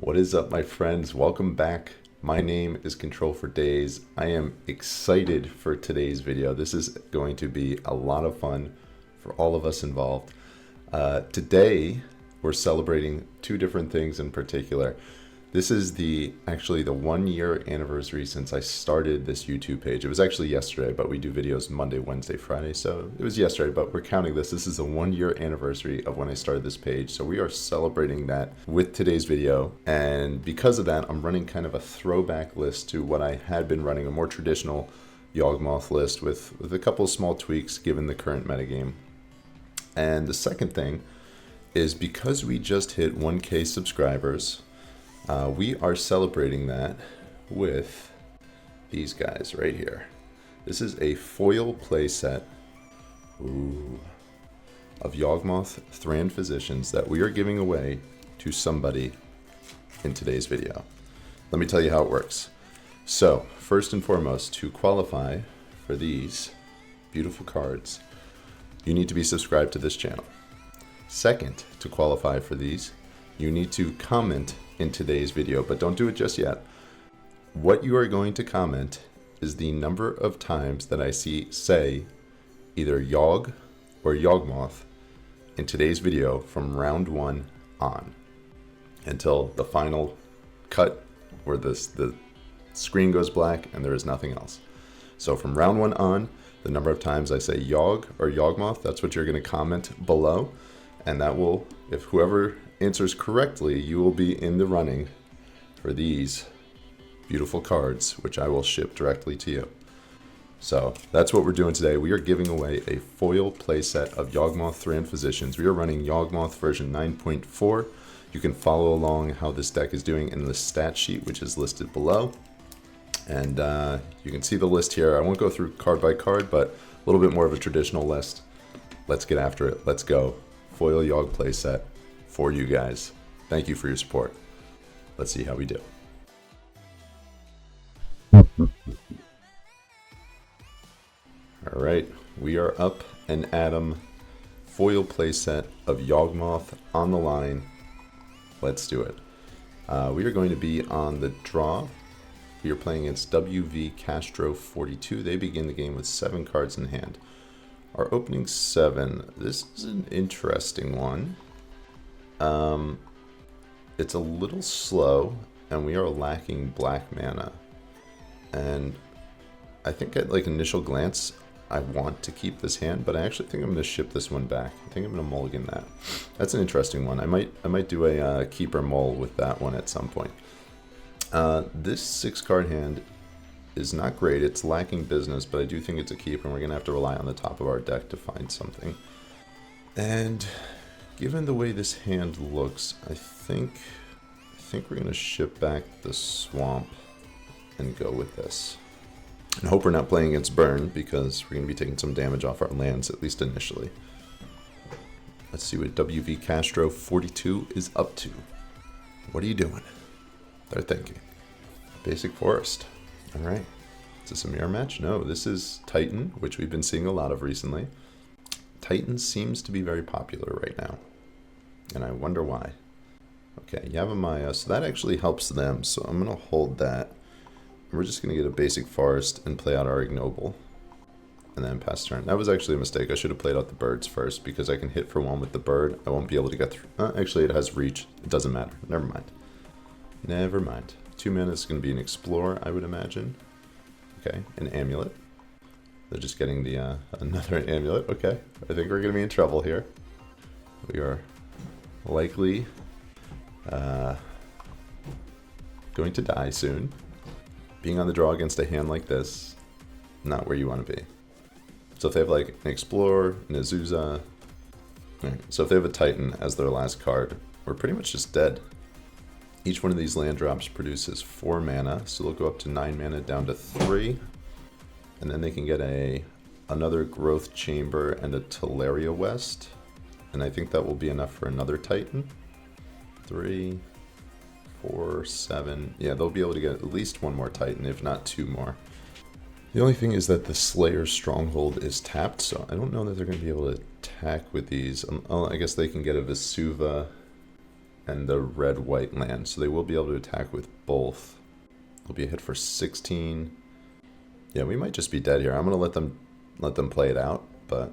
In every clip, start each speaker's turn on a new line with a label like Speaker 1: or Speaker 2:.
Speaker 1: What is up, my friends? Welcome back. My name is Control for Days. I am excited for today's video. This is going to be a lot of fun for all of us involved. Today, we're celebrating two different things in particular. This is actually the 1 year anniversary since I started this YouTube page. It was actually yesterday, but we do videos Monday, Wednesday, Friday. So it was yesterday, but we're counting this. This is the 1 year anniversary of when I started this page. So we are celebrating that with today's video. And because of that, I'm running kind of a throwback list to what I had been running, a more traditional Yawgmoth list with a couple of small tweaks given the current metagame. And the second thing is because we just hit 1K subscribers, we are celebrating that with these guys right here. This is a foil playset of Yawgmoth Thran Physicians that we are giving away to somebody in today's video. Let me tell you how it works. So, first and foremost, to qualify for these beautiful cards, you need to be subscribed to this channel. Second, to qualify for these, you need to comment in today's video, but don't do it just yet. What you are going to comment is the number of times that I say either Yawg or Yawgmoth in today's video from round 1 on until the final cut where the screen goes black and there is nothing else. So from round 1 on, the number of times I say Yawg or Yawgmoth, that's what you're going to comment below, and that will, if whoever answers correctly, you will be in the running for these beautiful cards, which I will ship directly to you. So that's what we're doing today. We are giving away a foil playset of Yawgmoth Thran Physicians. We are running Yawgmoth version 9.4. You can follow along how this deck is doing in the stat sheet, which is listed below. And you can see the list here. I won't go through card by card, but a little bit more of a traditional list. Let's get after it. Let's go. Foil Yawg playset for you guys. Thank you for your support. Let's see how we do. All right, we are up and at 'em. Foil playset of Yawgmoth on the line. Let's do it. We are going to be on the draw. We are playing against WV Castro 42. They begin the game with 7 cards in hand. Our opening 7. This is an interesting one. It's a little slow, and we are lacking black mana. And I think at initial glance, I want to keep this hand, but I actually think I'm going to ship this one back. I think I'm going to mulligan that. That's an interesting one. I might do a keeper mull with that one at some point. This 6-card hand is not great. It's lacking business, but I do think it's a keeper, and we're going to have to rely on the top of our deck to find something. And given the way this hand looks, I think we're going to ship back the swamp and go with this. And hope we're not playing against burn, because we're going to be taking some damage off our lands, at least initially. Let's see what WV Castro 42 is up to. What are you doing? They're thinking. Basic Forest. Alright. Is this a mirror match? No, this is Titan, which we've been seeing a lot of recently. Titan seems to be very popular right now, and I wonder why. Okay, Yavimaya, so that actually helps them, so I'm going to hold that. We're just going to get a basic forest and play out our ignoble, and then pass turn. That was actually a mistake. I should have played out the birds first, because I can hit for 1 with the bird. I won't be able to get through. Actually, it has reach. It doesn't matter. Never mind. Never mind. 2 mana is going to be an explorer, I would imagine. Okay, an amulet. They're just getting the another amulet. Okay, I think we're going to be in trouble here. We are likely going to die soon. Being on the draw against a hand like this, not where you want to be. So if they have an explorer, an Azusa, so if they have a Titan as their last card, we're pretty much just dead. Each one of these land drops produces 4 mana, so they'll go up to 9 mana down to 3. And then they can get another Growth Chamber and a Teleria West. And I think that will be enough for another Titan. 3, 4, 7. Yeah, they'll be able to get at least 1 more Titan, if not 2 more. The only thing is that the Slayer's Stronghold is tapped, so I don't know that they're going to be able to attack with these. I guess they can get a Vesuva and the red-white land, so they will be able to attack with both. It'll be a hit for 16. Yeah, we might just be dead here. I'm gonna let them play it out, but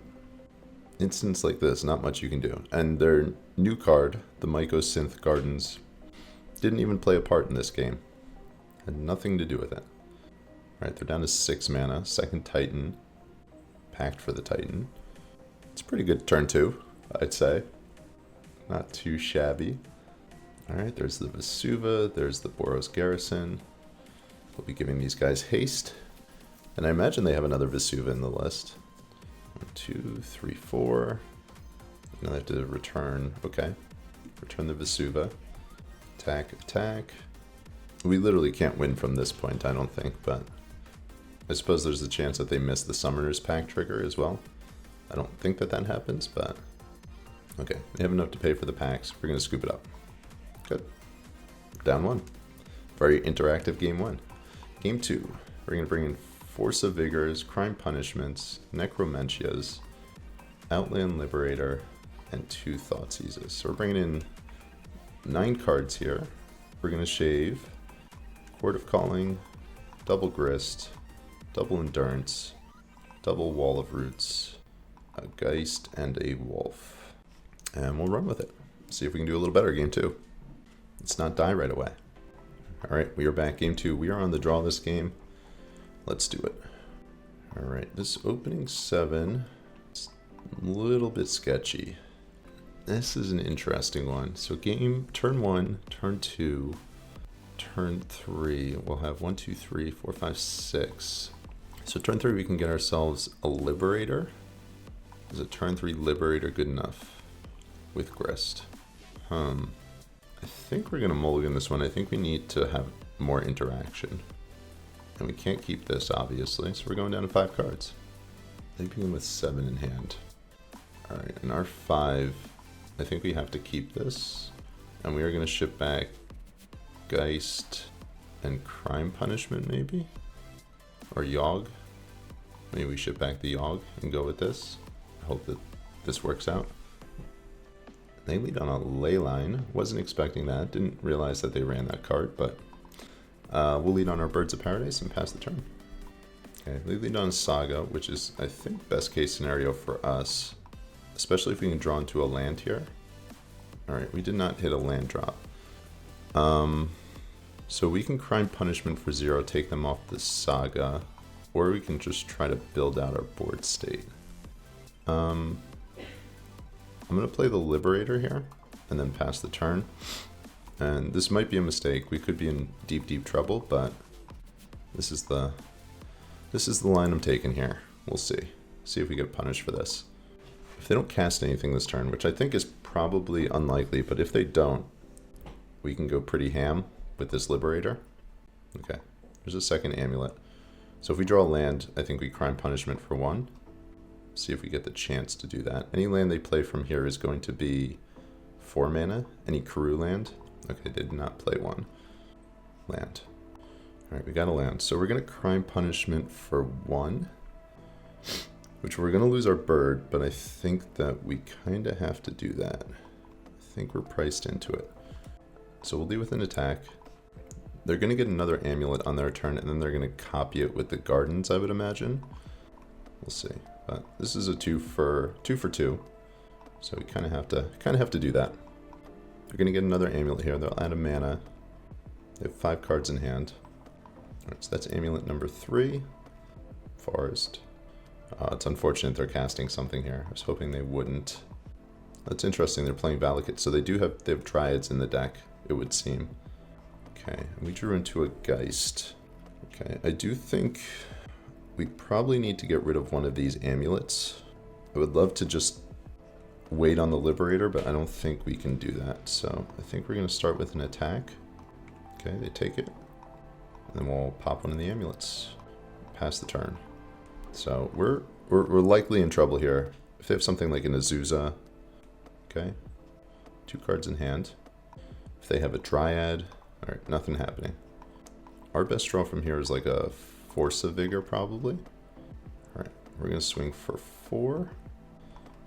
Speaker 1: instants like this, not much you can do. And their new card, the Mycosynth Gardens, didn't even play a part in this game. Had nothing to do with it. Alright, they're down to 6 mana. Second Titan. Pact for the Titan. It's a pretty good turn 2, I'd say. Not too shabby. Alright, there's the Vesuva, there's the Boros Garrison. We'll be giving these guys haste. And I imagine they have another Vesuva in the list. 1, 2, 3, 4. Now they have to return. Okay. Return the Vesuva. Attack, attack. We literally can't win from this point, I don't think, but I suppose there's a chance that they miss the Summoner's Pact trigger as well. I don't think that that happens, but okay. They have enough to pay for the packs. We're going to scoop it up. Good. Down 1. Very interactive game 1. Game 2. We're going to bring in Force of Vigors, Crime Punishments, Necromentias, Outland Liberator, and 2 Thoughtseizes. So we're bringing in 9 cards here. We're going to shave Court of Calling, Double Grist, Double Endurance, Double Wall of Roots, a Geist, and a Wolf. And we'll run with it. See if we can do a little better game 2. Let's not die right away. Alright, we are back game 2. We are on the draw this game. Let's do it. Alright, this opening 7, it's a little bit sketchy. This is an interesting one. So turn 1, turn 2, turn 3. We'll have 1, 2, 3, 4, 5, 6. So turn 3 we can get ourselves a Liberator. Is a turn 3 Liberator good enough? With Grist. I think we're going to mulligan this one. I think we need to have more interaction. And we can't keep this, obviously, so we're going down to 5 cards. They begin with 7 in hand. Alright, and our 5, I think we have to keep this. And we are going to ship back Geist and Crime Punishment, maybe? Or Yawg. Maybe we ship back the Yawg and go with this. I hope that this works out. They lead on a Leyline. Wasn't expecting that. Didn't realize that they ran that card, but we'll lead on our Birds of Paradise and pass the turn. Okay, they lead on Saga, which is, I think, best case scenario for us, especially if we can draw into a land here. Alright, we did not hit a land drop. So we can Crime Punishment for 0, take them off the Saga, or we can just try to build out our board state. I'm going to play the Liberator here, and then pass the turn. And this might be a mistake. We could be in deep, deep trouble, but this is the line I'm taking here. We'll see. See if we get punished for this. If they don't cast anything this turn, which I think is probably unlikely, but if they don't, we can go pretty ham with this Liberator. Okay, there's a second Amulet. So if we draw a land, I think we Crime Punishment for 1. See if we get the chance to do that. Any land they play from here is going to be 4 mana. Any Karoo land. Okay, they did not play 1 land. Alright, we got a land. So we're going to Crime Punishment for 1. Which we're going to lose our bird, but I think that we kind of have to do that. I think we're priced into it. So we'll lead with an attack. They're going to get another Amulet on their turn, and then they're going to copy it with the Gardens, I would imagine. We'll see. But this is a 2 for 2. So we kind of have to do that. They're going to get another Amulet here. They'll add a mana. They have 5 cards in hand. Alright, so that's Amulet number 3. Forest. It's unfortunate they're casting something here. I was hoping they wouldn't. That's interesting. They're playing Valakut, so they have Dryads in the deck, it would seem. Okay, and we drew into a Geist. Okay, I do think we probably need to get rid of one of these Amulets. I would love to just wait on the Liberator, but I don't think we can do that. So I think we're going to start with an attack. Okay, they take it. And then we'll pop one of the Amulets. Pass the turn. So we're likely in trouble here. If they have something like an Azusa, okay, 2 cards in hand. If they have a Dryad, all right, nothing happening. Our best draw from here is like a Force of Vigor, probably. All right, we're gonna swing for 4,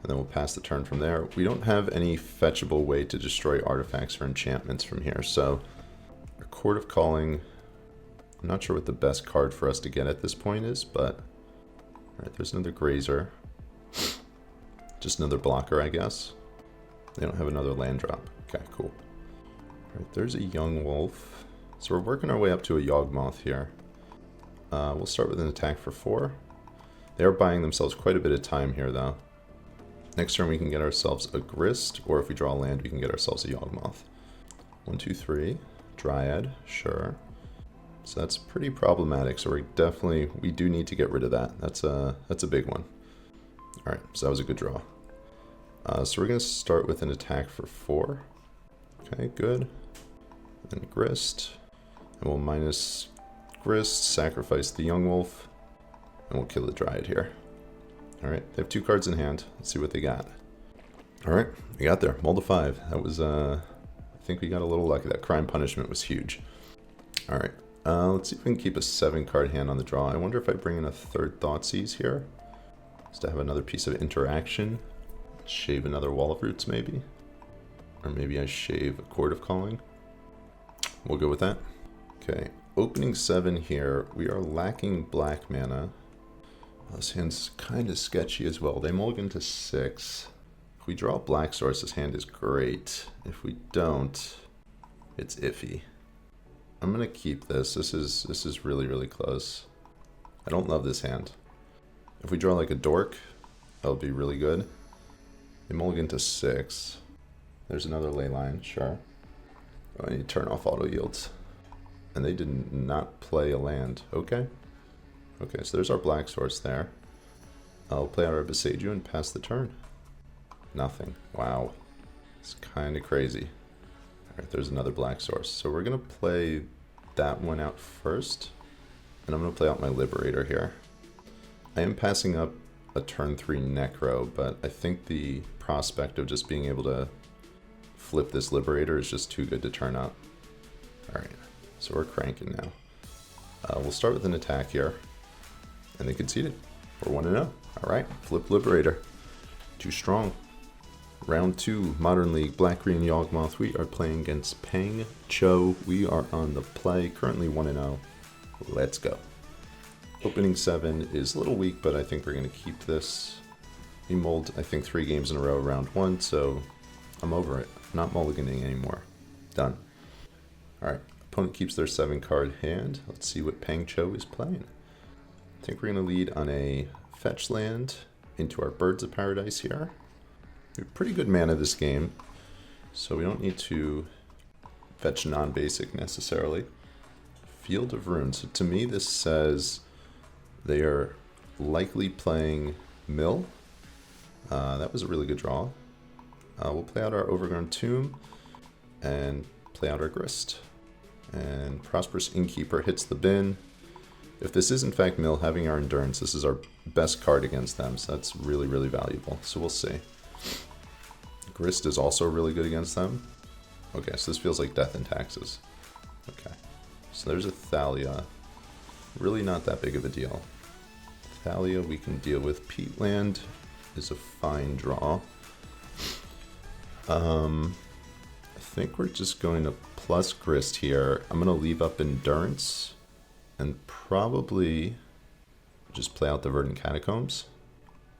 Speaker 1: and then we'll pass the turn from there. We don't have any fetchable way to destroy artifacts or enchantments from here, so a Chord of Calling, I'm not sure what the best card for us to get at this point is, but alright, there's another Grazer. Just another blocker, I guess. They don't have another land drop. Okay, cool. Alright, there's a Young Wolf. So we're working our way up to a Yawgmoth here. We'll start with an attack for 4. They are buying themselves quite a bit of time here, though. Next turn we can get ourselves a Grist, or if we draw land, we can get ourselves a Yawgmoth. 1, 2, 3. Dryad, sure. So that's pretty problematic, so we do need to get rid of that. That's a big one. Alright, so that was a good draw. So we're going to start with an attack for 4. Okay, good. Then Grist. And we'll minus Grist, sacrifice the Young Wolf, and we'll kill the Dryad here. Alright, they have 2 cards in hand. Let's see what they got. Alright, we got there. Mull to 5. That was, I think we got a little lucky. That Crime Punishment was huge. Alright, let's see if we can keep a 7-card hand on the draw. I wonder if I bring in a third Thoughtseize here, just to have another piece of interaction. Shave another Wall of Roots, maybe? Or maybe I shave a Chord of Calling. We'll go with that. Okay, opening 7 here. We are lacking black mana. Well, this hand's kind of sketchy as well. They mulligan to 6. If we draw black source, this hand is great. If we don't, it's iffy. I'm gonna keep this. This is really, really close. I don't love this hand. If we draw like a Dork, that'll be really good. They mulligan to 6. There's another Leyline, sure. Oh, I need to turn off auto yields. And they did not play a land. Okay. Okay, so there's our black source there. I'll play out our Besaidu and pass the turn. Nothing. Wow. It's kind of crazy. Alright, there's another black source. So we're going to play that one out first. And I'm going to play out my Liberator here. I am passing up a turn 3 Necro, but I think the prospect of just being able to flip this Liberator is just too good to turn up. Alright, so we're cranking now. We'll start with an attack here. And they conceded. We're 1-0. Alright, flip Liberator. Too strong. Round 2, Modern League, Black-Green Yawgmoth. We are playing against Pangcho. We are on the play, currently 1-0. Let's go. Opening 7 is a little weak, but I think we're going to keep this. We mulled, I think, 3 games in a row round 1, so I'm over it. Not mulliganing anymore. Done. Alright, opponent keeps their 7-card hand. Let's see what Pangcho is playing. I think we're going to lead on a fetch land into our Birds of Paradise here. We have pretty good mana this game, so we don't need to fetch non-basic necessarily. Field of Runes. So to me this says they are likely playing Mill. That was a really good draw. We'll play out our Overgrown Tomb and play out our Grist. And Prosperous Innkeeper hits the bin. If this is in fact Mill, having our Endurance, this is our best card against them, so that's really, really valuable. So we'll see. Grist is also really good against them. Okay, so this feels like Death and Taxes. Okay, so there's a Thalia. Really not that big of a deal. Thalia we can deal with. Peatland is a fine draw. I think we're just going to plus Grist here. I'm going to leave up Endurance and probably just play out the Verdant Catacombs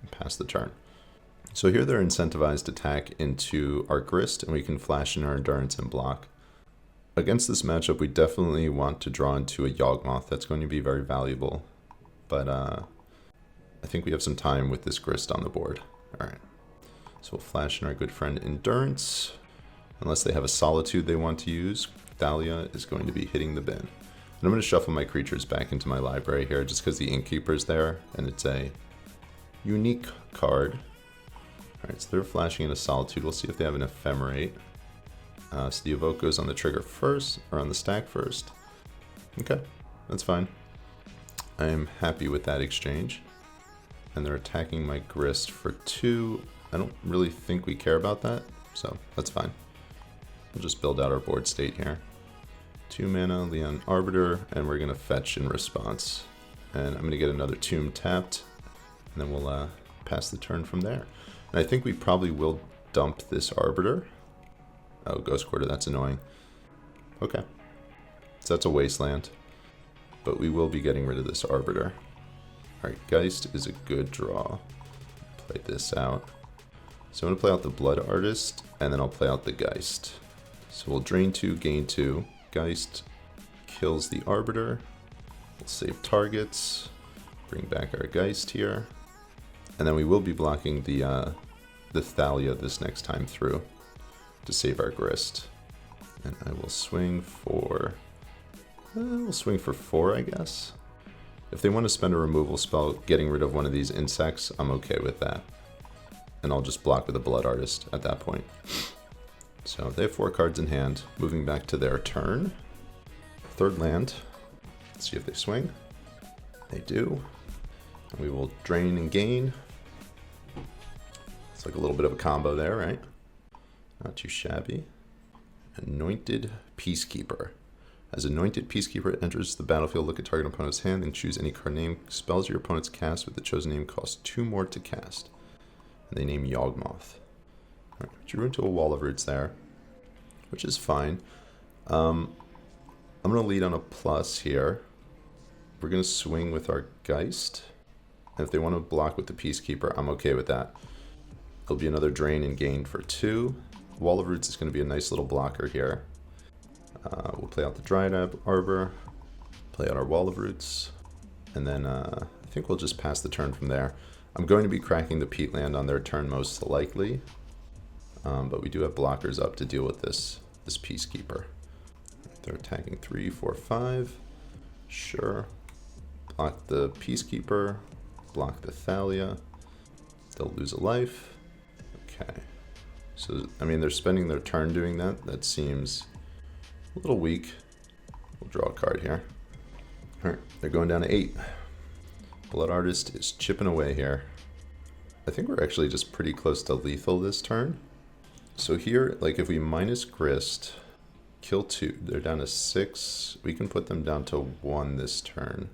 Speaker 1: and pass the turn. So here they're incentivized to attack into our Grist, and we can flash in our Endurance and block. Against this matchup, we definitely want to draw into a Yawgmoth. That's going to be very valuable. But I think we have some time with this Grist on the board. Alright. So we'll flash in our good friend Endurance. Unless they have a Solitude they want to use, Thalia is going to be hitting the bin. And I'm going to shuffle my creatures back into my library here just because the Innkeeper's there, and it's a unique card. Alright, so they're flashing in a Solitude. We'll see if they have an Ephemerate. So the Evoke goes on the trigger first, or on the stack first. Okay, that's fine. I am happy with that exchange. And they're attacking my Grist for 2. I don't really think we care about that, so that's fine. We'll just build out our board state here. 2 mana, Leon Arbiter, and we're going to fetch in response. And I'm going to get another Tomb tapped, and then we'll pass the turn from there. And I think we probably will dump this Arbiter. Oh, Ghost Quarter, that's annoying. Okay. So that's a Wasteland. But we will be getting rid of this Arbiter. Alright, Geist is a good draw. Play this out. So I'm going to play out the Blood Artist, and then I'll play out the Geist. So we'll drain 2, gain 2. Geist kills the Arbiter. We'll save targets. Bring back our Geist here. And then we will be blocking the Thalia this next time through to save our Grist. And I will swing for... we'll swing for 4, I guess. If they want to spend a removal spell getting rid of one of these insects, I'm okay with that. And I'll just block with a Blood Artist at that point. So they have 4 cards in hand. Moving back to their turn. Third land. Let's see if they swing. They do. We will drain and gain. It's like a little bit of a combo there, right? Not too shabby. Anointed Peacekeeper. As Anointed Peacekeeper enters the battlefield, look at target opponent's hand and choose any card name. Spells your opponent's cast with the chosen name cost 2 more to cast. And they name Yawgmoth. Alright, drew into a Wall of Roots there, which is fine. I'm going to lead on a plus here. We're going to swing with our Geist. And if they want to block with the Peacekeeper, I'm okay with that. It'll be another drain and gain for 2. Wall of Roots is going to be a nice little blocker here. We'll play out the Dryad Arbor, play out our Wall of Roots, and then I think we'll just pass the turn from there. I'm going to be cracking the Peatland on their turn most likely, but we do have blockers up to deal with this Peacekeeper. They're attacking 3, 4, 5. Sure. Block the Peacekeeper, block the Thalia. They'll lose a life. Okay. So, I mean, they're spending their turn doing that. That seems a little weak. We'll draw a card here. Alright, they're going down to 8. Blood Artist is chipping away here. I think we're actually just pretty close to lethal this turn. So here, like if we minus Grist, kill 2, they're down to 6. We can put them down to 1 this turn.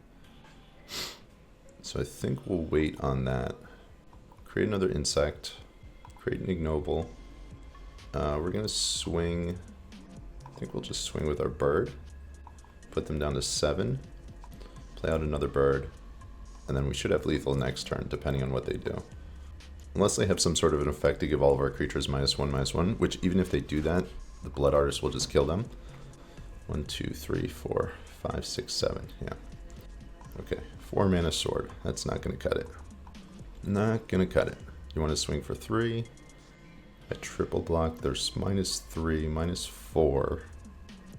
Speaker 1: So I think we'll wait on that. Create another insect. Create an ignoble. We're going to swing... I think we'll just swing with our bird, put them down to 7, play out another bird, and then we should have lethal next turn, depending on what they do. Unless they have some sort of an effect to give all of our creatures -1/-1, which even if they do that, the Blood Artist will just kill them. 1, 2, 3, 4, 5, 6, 7, yeah. Okay, 4 mana sword, that's not going to cut it. Not going to cut it. You want to swing for 3. I triple block, there's -3, -4.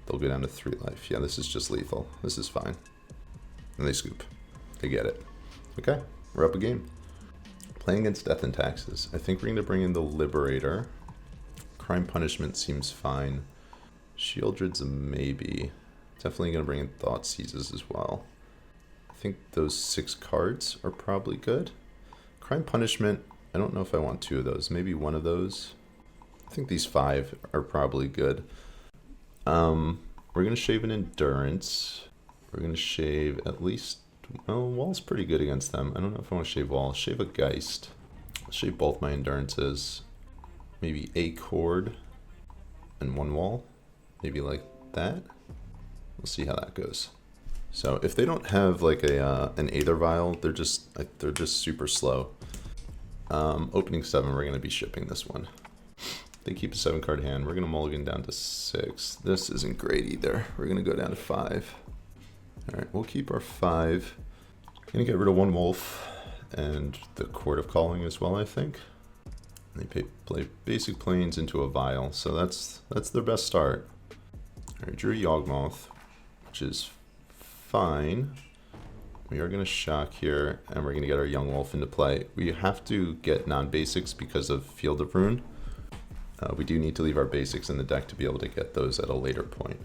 Speaker 1: They'll go down to 3 life. Yeah, this is just lethal. This is fine. And they scoop. They get it. Okay, we're up a game. Playing against Death and Taxes. I think we're going to bring in the Liberator. Crime Punishment seems fine. Shieldred's a maybe. Definitely going to bring in Thought Seizes as well. I think those 6 cards are probably good. Crime Punishment, I don't know if I want 2 of those. Maybe 1 of those. I think these 5 are probably good. We're going to shave an Endurance. We're going to shave at least... Well, Wall's pretty good against them. I don't know if I want to shave Wall. Shave a Geist. I'll shave both my Endurances. Maybe a Cord and 1 Wall. Maybe like that. We'll see how that goes. So if they don't have like an Aether Vial, they're just super slow. Opening 7, we're going to be shipping this one. They keep a 7-card hand. We're going to mulligan down to 6. This isn't great either. We're going to go down to 5. Alright, we'll keep our 5. Going to get rid of 1 Wolf and the Court of Calling as well, I think. They play basic planes into a Vial, so that's their best start. Alright, drew Yawgmoth, which is fine. We are going to shock here, and we're going to get our Young Wolf into play. We have to get non-basics because of Field of Ruin. We do need to leave our basics in the deck to be able to get those at a later point.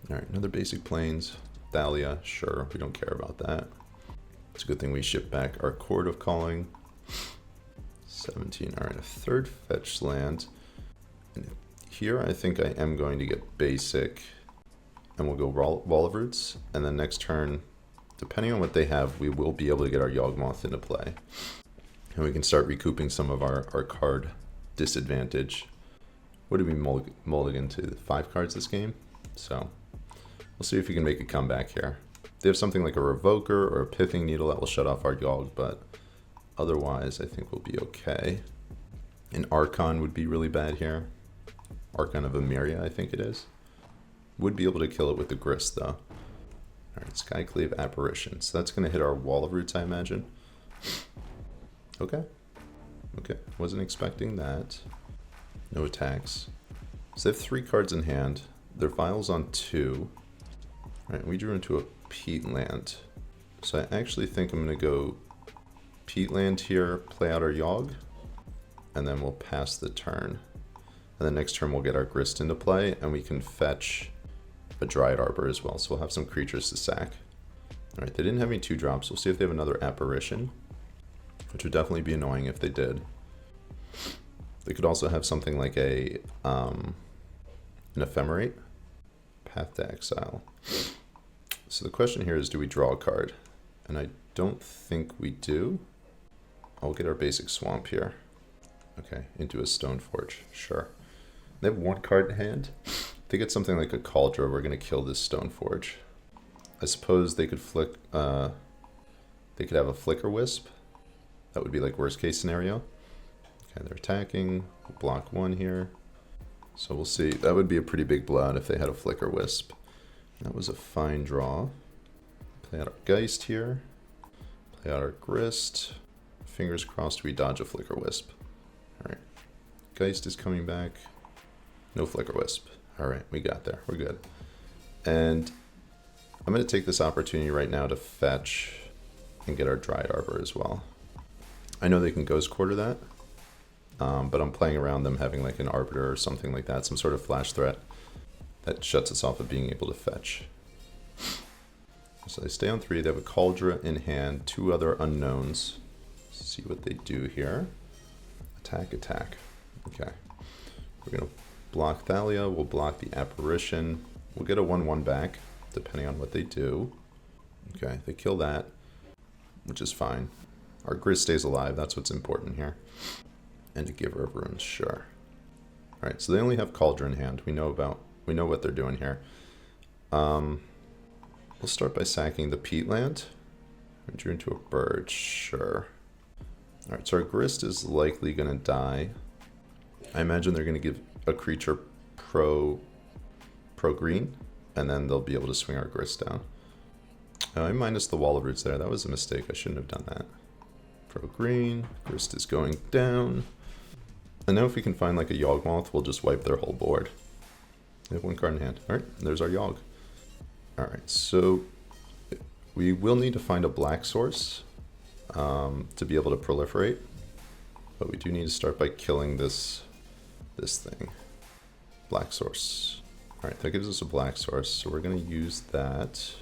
Speaker 1: Alright, another basic planes. Thalia, sure, we don't care about that. It's a good thing we ship back our Court of Calling. 17, alright, a 3rd fetch land. And here I think I am going to get basic, and we'll go Wall of Roots, and then next turn, depending on what they have, we will be able to get our Yawgmoth into play. And we can start recouping some of our card disadvantage. What did we mulligan to? 5 cards this game? So we'll see if we can make a comeback here. They have something like a Revoker or a Pithing Needle that will shut off our Yawg, but otherwise I think we'll be okay. An Archon would be really bad here. Archon of Emeria, I think it is. Would be able to kill it with the Grist, though. Alright, Skyclave Apparition. So that's going to hit our Wall of Roots, I imagine. Okay. Okay, wasn't expecting that. No attacks. So they have 3 cards in hand. Their Vial's on 2. Alright, we drew into a Peatland. So I actually think I'm going to go Peatland here, play out our Yawg, and then we'll pass the turn. And then next turn we'll get our Grist into play, and we can fetch a Dryad Arbor as well. So we'll have some creatures to sack. Alright, they didn't have any 2-drops. We'll see if they have another Apparition, which would definitely be annoying if they did. They could also have something like an Ephemerate. Path to Exile. So the question here is, do we draw a card? And I don't think we do. I'll get our basic Swamp here. Okay, into a Stoneforge, sure. They have 1 card in hand. If they get something like a Cauldron, we're going to kill this Stoneforge. I suppose they could they could have a Flicker Wisp. That would be like worst case scenario. Okay, they're attacking. We'll block 1 here. So we'll see. That would be a pretty big blowout if they had a Flicker Wisp. That was a fine draw. Play out our Geist here. Play out our Grist. Fingers crossed we dodge a Flicker Wisp. Alright. Geist is coming back. No Flicker Wisp. Alright, we got there. We're good. And I'm going to take this opportunity right now to fetch and get our Dryad Arbor as well. I know they can Ghost Quarter that, but I'm playing around them having like an Arbiter or something like that, some sort of flash threat that shuts us off of being able to fetch. So they stay on 3, they have a Cauldron in hand, 2 other unknowns. Let's see what they do here. Attack, attack. Okay. We're going to block Thalia, we'll block the Apparition. We'll get a 1/1 back, depending on what they do. Okay, they kill that, which is fine. Our Grist stays alive, that's what's important here. And a Giver of Runes, sure. Alright, so they only have Cauldron in hand. We know what they're doing here. We'll start by sacking the Peatland. We drew into a bird, sure. Alright, so our Grist is likely going to die. I imagine they're going to give a creature pro green, and then they'll be able to swing our Grist down. Oh, I minus the Wall of Roots there. That was a mistake. I shouldn't have done that. Pro green, Grist is going down. And now if we can find like a Yawgmoth, we'll just wipe their whole board. They have 1 card in hand. Alright, there's our Yawg. Alright, so we will need to find a black source to be able to proliferate. But we do need to start by killing this thing. Black source. Alright, that gives us a black source. So we're going to use that.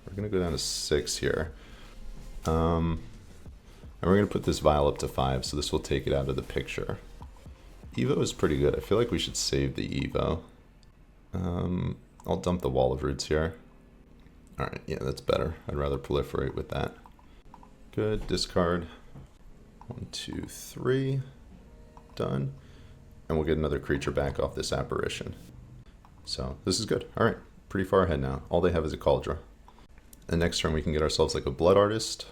Speaker 1: We're going to go down to 6 here. And we're going to put this vial up to 5, so this will take it out of the picture. Evo is pretty good. I feel like we should save the Evo. I'll dump the Wall of Roots here. Alright, yeah, that's better. I'd rather proliferate with that. Good, discard. 1, 2, 3. Done. And we'll get another creature back off this Apparition. So, this is good. Alright, pretty far ahead now. All they have is a Cauldron. And next turn we can get ourselves like a Blood Artist,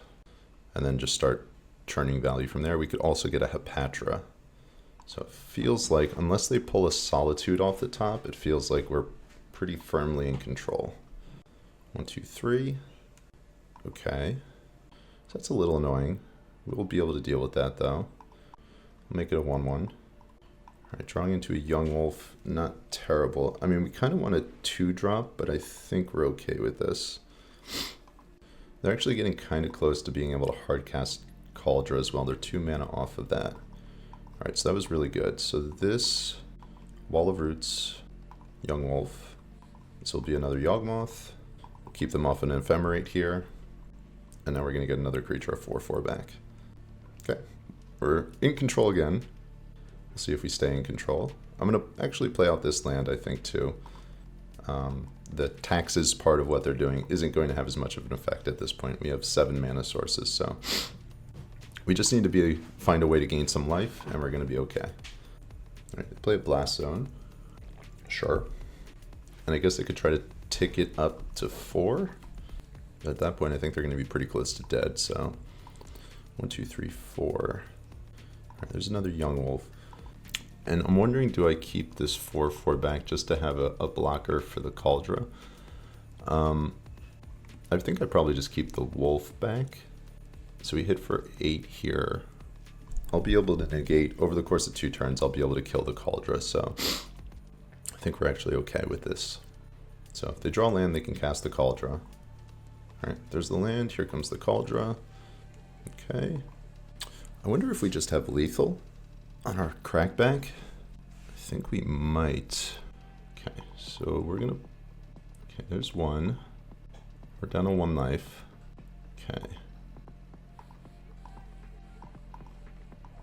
Speaker 1: and then just start churning value from there. We could also get a Hepatra. So it feels like, unless they pull a Solitude off the top, it feels like we're pretty firmly in control. 1, 2, 3. Okay. So that's a little annoying. We'll be able to deal with that though. I'll make it a 1/1. Alright, drawing into a Young Wolf, not terrible. I mean, we kind of want a 2-drop, but I think we're okay with this. They're actually getting kind of close to being able to hardcast Cauldron as well. They're 2 mana off of that. Alright, so that was really good. So this Wall of Roots, Young Wolf. This will be another Yawgmoth. Keep them off an Ephemerate here. And now we're going to get another creature, a 4/4 back. Okay, we're in control again. We'll see if we stay in control. I'm going to actually play out this land, I think, too. The taxes part of what they're doing isn't going to have as much of an effect at this point. We have 7 mana sources, so We just need to find a way to gain some life, and we're going to be okay. All right, play a Blast Zone. Sure. And I guess they could try to tick it up to 4. At that point, I think they're going to be pretty close to dead, so 1, 2, 3, 4. All right, there's another Yawgmoth. And I'm wondering, do I keep this 4/4 back just to have a blocker for the Cauldron? I think I'd probably just keep the wolf back. So we hit for 8 here. I'll be able to negate, over the course of 2 turns, I'll be able to kill the Cauldron, so I think we're actually okay with this. So if they draw land, they can cast the Cauldron. Alright, there's the land, here comes the Cauldron. Okay. I wonder if we just have lethal on our crackback. I think we might. Okay, so we're gonna... Okay, there's 1. We're down to 1 life. Okay.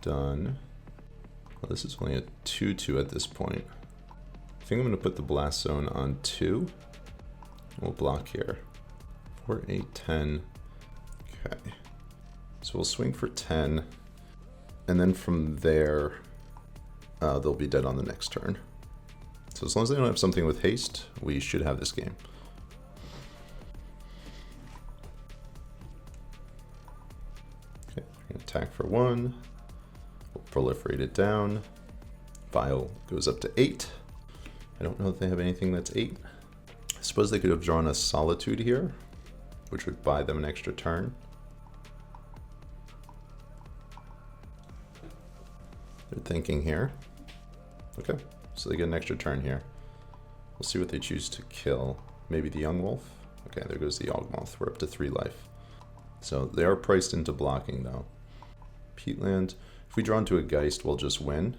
Speaker 1: Done. Well, this is only a 2/2 at this point. I think I'm going to put the Blast Zone on 2. We'll block here. 4, 8, 10. Okay. So we'll swing for 10. And then from there, they'll be dead on the next turn. So as long as they don't have something with haste, we should have this game. Okay, we're going to attack for 1. We'll proliferate it down. Vial goes up to 8. I don't know if they have anything that's 8. I suppose they could have drawn a Solitude here, which would buy them an extra turn. They're thinking here. Okay, so they get an extra turn here. We'll see what they choose to kill. Maybe the Yawgmoth? Okay, there goes the Yawgmoth. We're up to 3 life. So they are priced into blocking though. Peatland. If we draw into a Geist, we'll just win.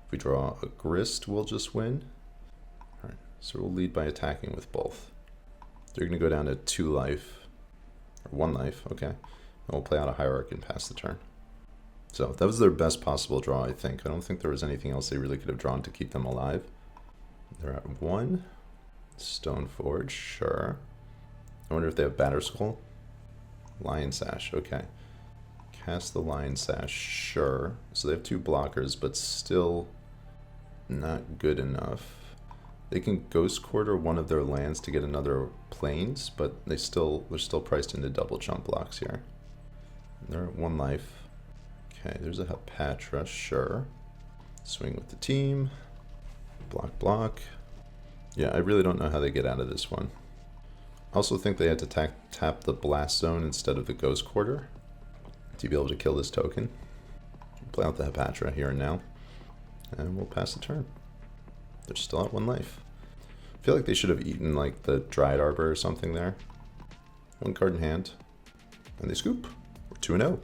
Speaker 1: If we draw a Grist, we'll just win. Alright, so we'll lead by attacking with both. They're going to go down to 2 life. Or 1 life, okay. And we'll play out a Hierarch and pass the turn. So that was their best possible draw, I think. I don't think there was anything else they really could have drawn to keep them alive. They're at 1. Stoneforge, sure. I wonder if they have Batterskull. Lion Sash, okay. Cast the Lion Sash, sure. So they have 2 blockers, but still not good enough. They can Ghost Quarter one of their lands to get another Plains, but they're still priced into double jump blocks here. They're at 1 life. Okay, there's a Patron, sure. Swing with the team. Block, block. Yeah, I really don't know how they get out of this one. I also think they had to tap the Blast Zone instead of the Ghost Quarter to be able to kill this token. Play out the Hepatra here and now. And we'll pass the turn. They're still at 1 life. I feel like they should have eaten like the Dryad Arbor or something there. 1 card in hand. And they scoop. We're 2-0.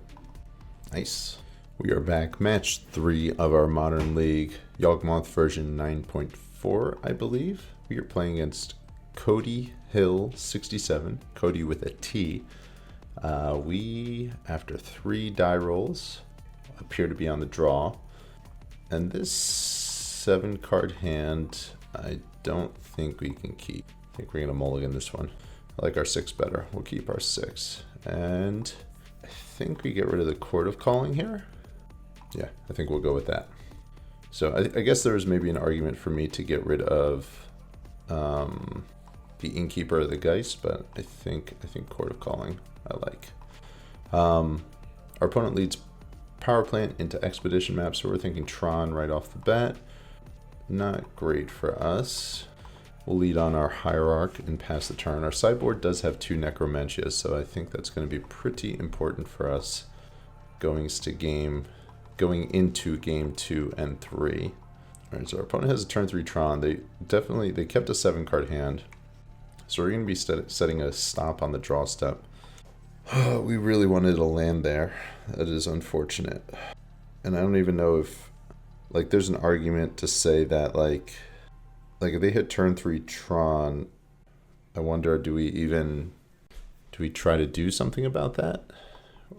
Speaker 1: Nice. We are back. Match 3 of our Modern League. Yawgmoth version 9.4, I believe. We are playing against Cody Hill 67. Cody with a T. We, after 3 die rolls, appear to be on the draw. And this 7 card hand, I don't think we can keep. I think we're going to mulligan this one. I like our 6 better. We'll keep our 6. And I think we get rid of the Court of Calling here. Yeah, I think we'll go with that. So I guess there was maybe an argument for me to get rid of the Innkeeper or the Geist, but I think Court of Calling I like. Our opponent leads Power Plant into Expedition Map, so we're thinking Tron right off the bat. Not great for us. We'll lead on our Hierarch and pass the turn. Our sideboard does have 2 Necromancias, so I think that's going to be pretty important for us going into game 2 and 3. Alright, so our opponent has a turn 3 Tron. They kept a 7 card hand. So we're going to be setting a stop on the draw step. We really wanted to land there. That is unfortunate. And I don't even know if, like, there's an argument to say that, like if they hit turn 3 Tron, I wonder, do we try to do something about that?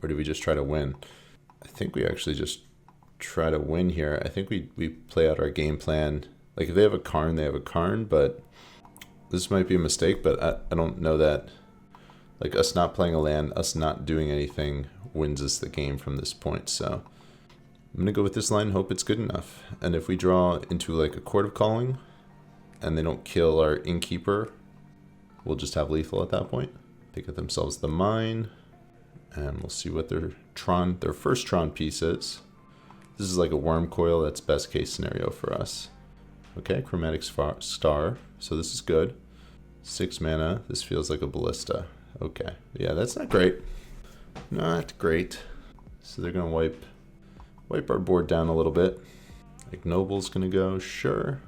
Speaker 1: Or do we just try to win? I think we actually just try to win here. I think we play out our game plan. Like, if they have a Karn, they have a Karn, but this might be a mistake, but I don't know that Like, us not playing a land, us not doing anything wins us the game from this point. So I'm going to go with this line and hope it's good enough. And if we draw into like a Court of Calling and they don't kill our Innkeeper, we'll just have lethal at that point. They get themselves the mine, and we'll see what their first Tron piece is. This is like a worm coil. That's best case scenario for us. Okay, Chromatic Star. So this is good. 6 mana. This feels like a Ballista. Okay. Yeah, that's not great. Not great. So they're going to wipe our board down a little bit. Ignoble's going to go. Sure.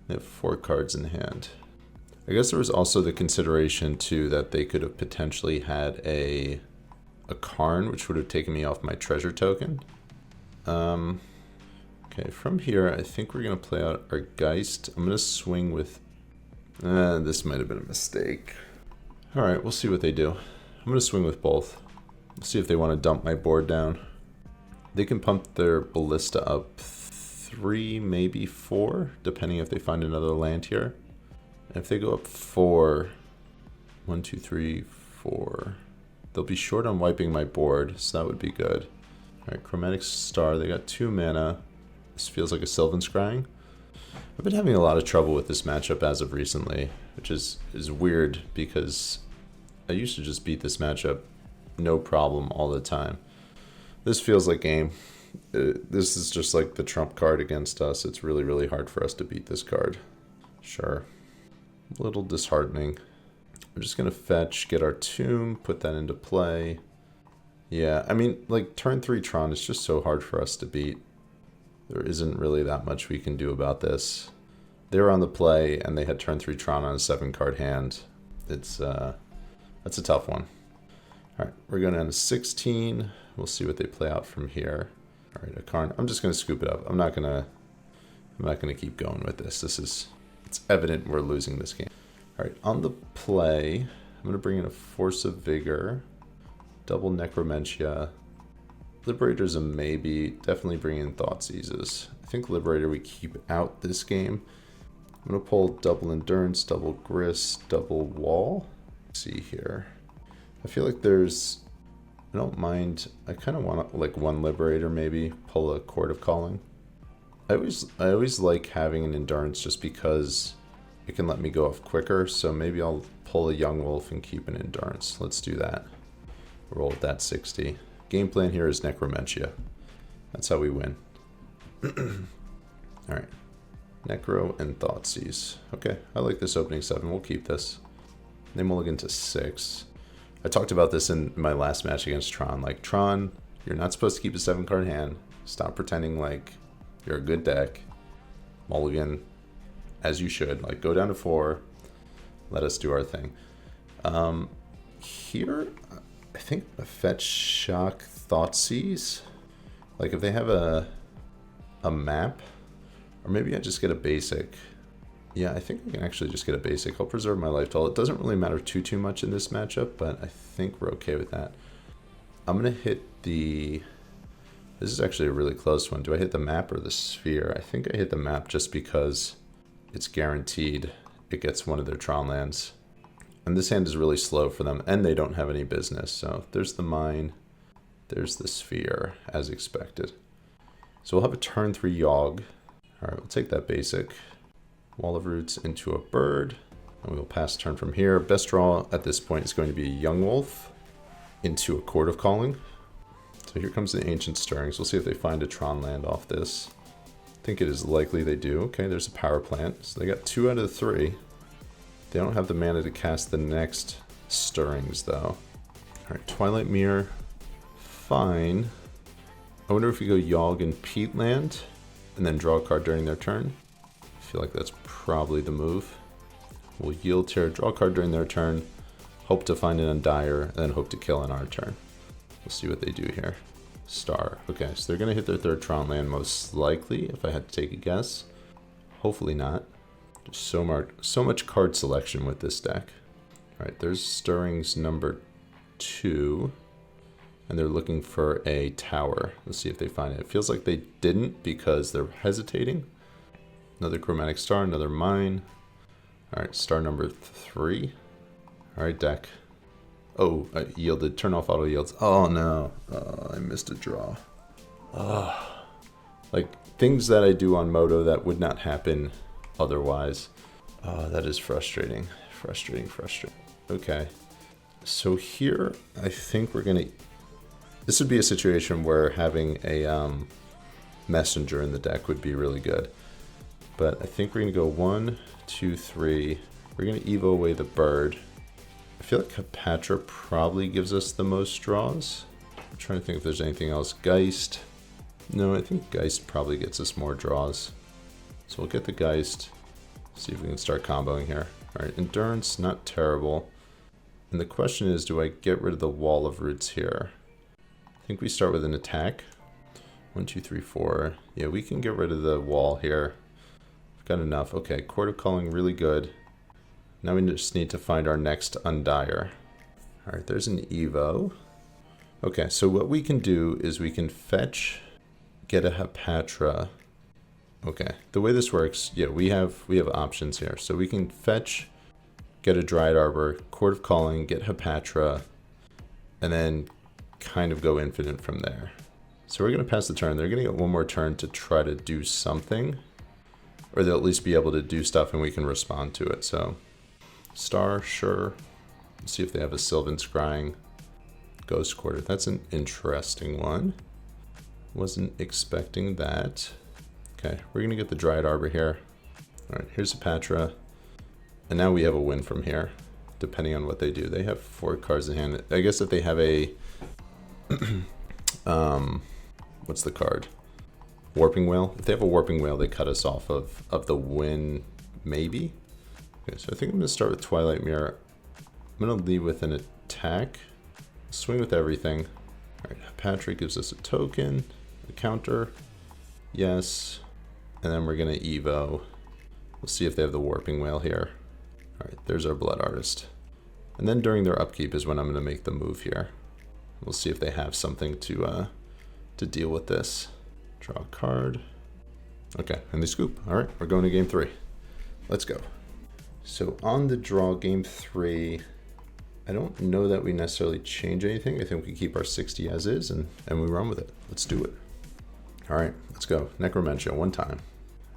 Speaker 1: They have 4 cards in hand. I guess there was also the consideration, too, that they could have potentially had a Karn, which would have taken me off my treasure token. Okay, from here, I think we're going to play out our Geist. I'm going to swing with... this might have been a mistake. Alright, we'll see what they do. I'm going to swing with both. Let's see if they want to dump my board down. They can pump their Ballista up 3, maybe 4, depending if they find another land here. And if they go up 4, 1, 2, 3, 4, they'll be short on wiping my board, so that would be good. Alright, Chromatic Star, they got 2 mana. This feels like a Sylvan Scrying. I've been having a lot of trouble with this matchup as of recently, which is weird because I used to just beat this matchup no problem all the time. This feels like game. This is just like the trump card against us. It's really, really hard for us to beat this card. Sure. A little disheartening. We're just going to fetch, get our tomb, put that into play. Yeah, I mean, like, turn 3 Tron is just so hard for us to beat. There isn't really that much we can do about this. They were on the play, and they had turn 3 Tron on a 7-card hand. It's, that's a tough one. Alright, we're going down to 16. We'll see what they play out from here. Alright, a Karn. I'm just going to scoop it up. I'm not going to keep going with this. It's evident we're losing this game. Alright, on the play, I'm going to bring in a Force of Vigor, double Necromentia. Liberator's a maybe. Definitely bring in Thoughtseizes. I think Liberator we keep out this game. I'm going to pull double Endurance, double Grist, double Wall. Let's see here. I feel like I don't mind. I kind of want like 1 Liberator maybe. Pull a Court of Calling. I always like having an Endurance just because it can let me go off quicker. So maybe I'll pull a Young Wolf and keep an Endurance. Let's do that. Roll with that 60. Game plan here is Necromentia. That's how we win. Alright. Necro and Thoughtseize. Okay, I like this opening 7. We'll keep this. They mulligan to 6. I talked about this in my last match against Tron. Like, Tron, you're not supposed to keep a 7-card hand. Stop pretending like you're a good deck. Mulligan, as you should. Like, go down to 4. Let us do our thing. Here, I think a Fetch, Shock, Thoughtseize. Like, if they have a map, or maybe I just get a basic. Yeah, I think I can actually just get a basic. I'll preserve my life total. It doesn't really matter too much in this matchup, but I think we're okay with that. I'm going to hit the... This is actually a really close one. Do I hit the map or the sphere? I think I hit the map just because it's guaranteed it gets one of their Tron lands. And this hand is really slow for them, and they don't have any business. So there's the mine. There's the sphere, as expected. So we'll have a turn 3 Yawg. Alright, we'll take that basic. Wall of Roots into a bird. And we'll pass turn from here. Best draw at this point is going to be a Young Wolf into a Court of Calling. So here comes the Ancient Stirrings. We'll see if they find a Tron land off this. I think it is likely they do. Okay, there's a Power Plant. So they got 2 out of the 3. They don't have the mana to cast the next Stirrings, though. Alright, Twilight Mirror. Fine. I wonder if we go Yawg and Peatland, and then draw a card during their turn. I feel like that's probably the move. We'll Yield Tear, draw a card during their turn, hope to find an Undyre, and then hope to kill on our turn. We'll see what they do here. Star. Okay, so they're going to hit their 3rd Tron land most likely, if I had to take a guess. Hopefully not. Just so much card selection with this deck. Alright, there's Stirrings number 2. And they're looking for a tower. Let's see if they find it. It feels like they didn't because they're hesitating. Another Chromatic Star, another mine. Alright, star number 3. Alright, deck. Oh, I yielded. Turn off auto yields. Oh no. I missed a draw. Like things that I do on Moto that would not happen otherwise. That is frustrating. Frustrating. Okay. So here, I think we're going to... This would be a situation where having a messenger in the deck would be really good. But I think we're going to go 1, 2, 3. We're going to Evo away the bird. I feel like Hepatra probably gives us the most draws. I'm trying to think if there's anything else. Geist. No, I think Geist probably gets us more draws. So we'll get the Geist. See if we can start comboing here. Alright, Endurance, not terrible. And the question is, do I get rid of the Wall of Roots here? I think we start with an attack. 1, 2, 3, 4. Yeah, we can get rid of the wall here. We've got enough. Okay, Court of Calling, really good. Now we just need to find our next Undier. Alright, there's an Evo. Okay, so what we can do is we can fetch, get a Hepatra. Okay, the way this works, yeah, we have options here. So we can fetch, get a Dryad Arbor, Court of Calling, get Hepatra, and then kind of go infinite from there. So we're going to pass the turn. They're going to get one more turn to try to do something, or they'll at least be able to do stuff and we can respond to it. So Star, sure. Let's see if they have a Sylvan Scrying. Ghost Quarter, that's an interesting one. Wasn't expecting that. Okay, we're going to get the Dryad Arbor here. All right, here's Hepatra. And now we have a win from here, depending on what they do. They have 4 cards in hand. I guess if they have a... what's the card? Warping Whale. If they have a Warping Whale, they cut us off of the win, maybe? Okay, so I think I'm going to start with Twilight Mirror. I'm going to lead with an attack. Swing with everything. All right, Patrick gives us a token, a counter. Yes. And then we're going to Evo. We'll see if they have the Warping Whale here. All right, there's our Blood Artist. And then during their upkeep is when I'm going to make the move here. We'll see if they have something to deal with this. Draw a card. Okay, and they scoop. All right, we're going to game 3. Let's go. So on the draw, game 3, I don't know that we necessarily change anything. I think we keep our 60 as is and we run with it. Let's do it. All right, let's go. Necromentia, 1 time.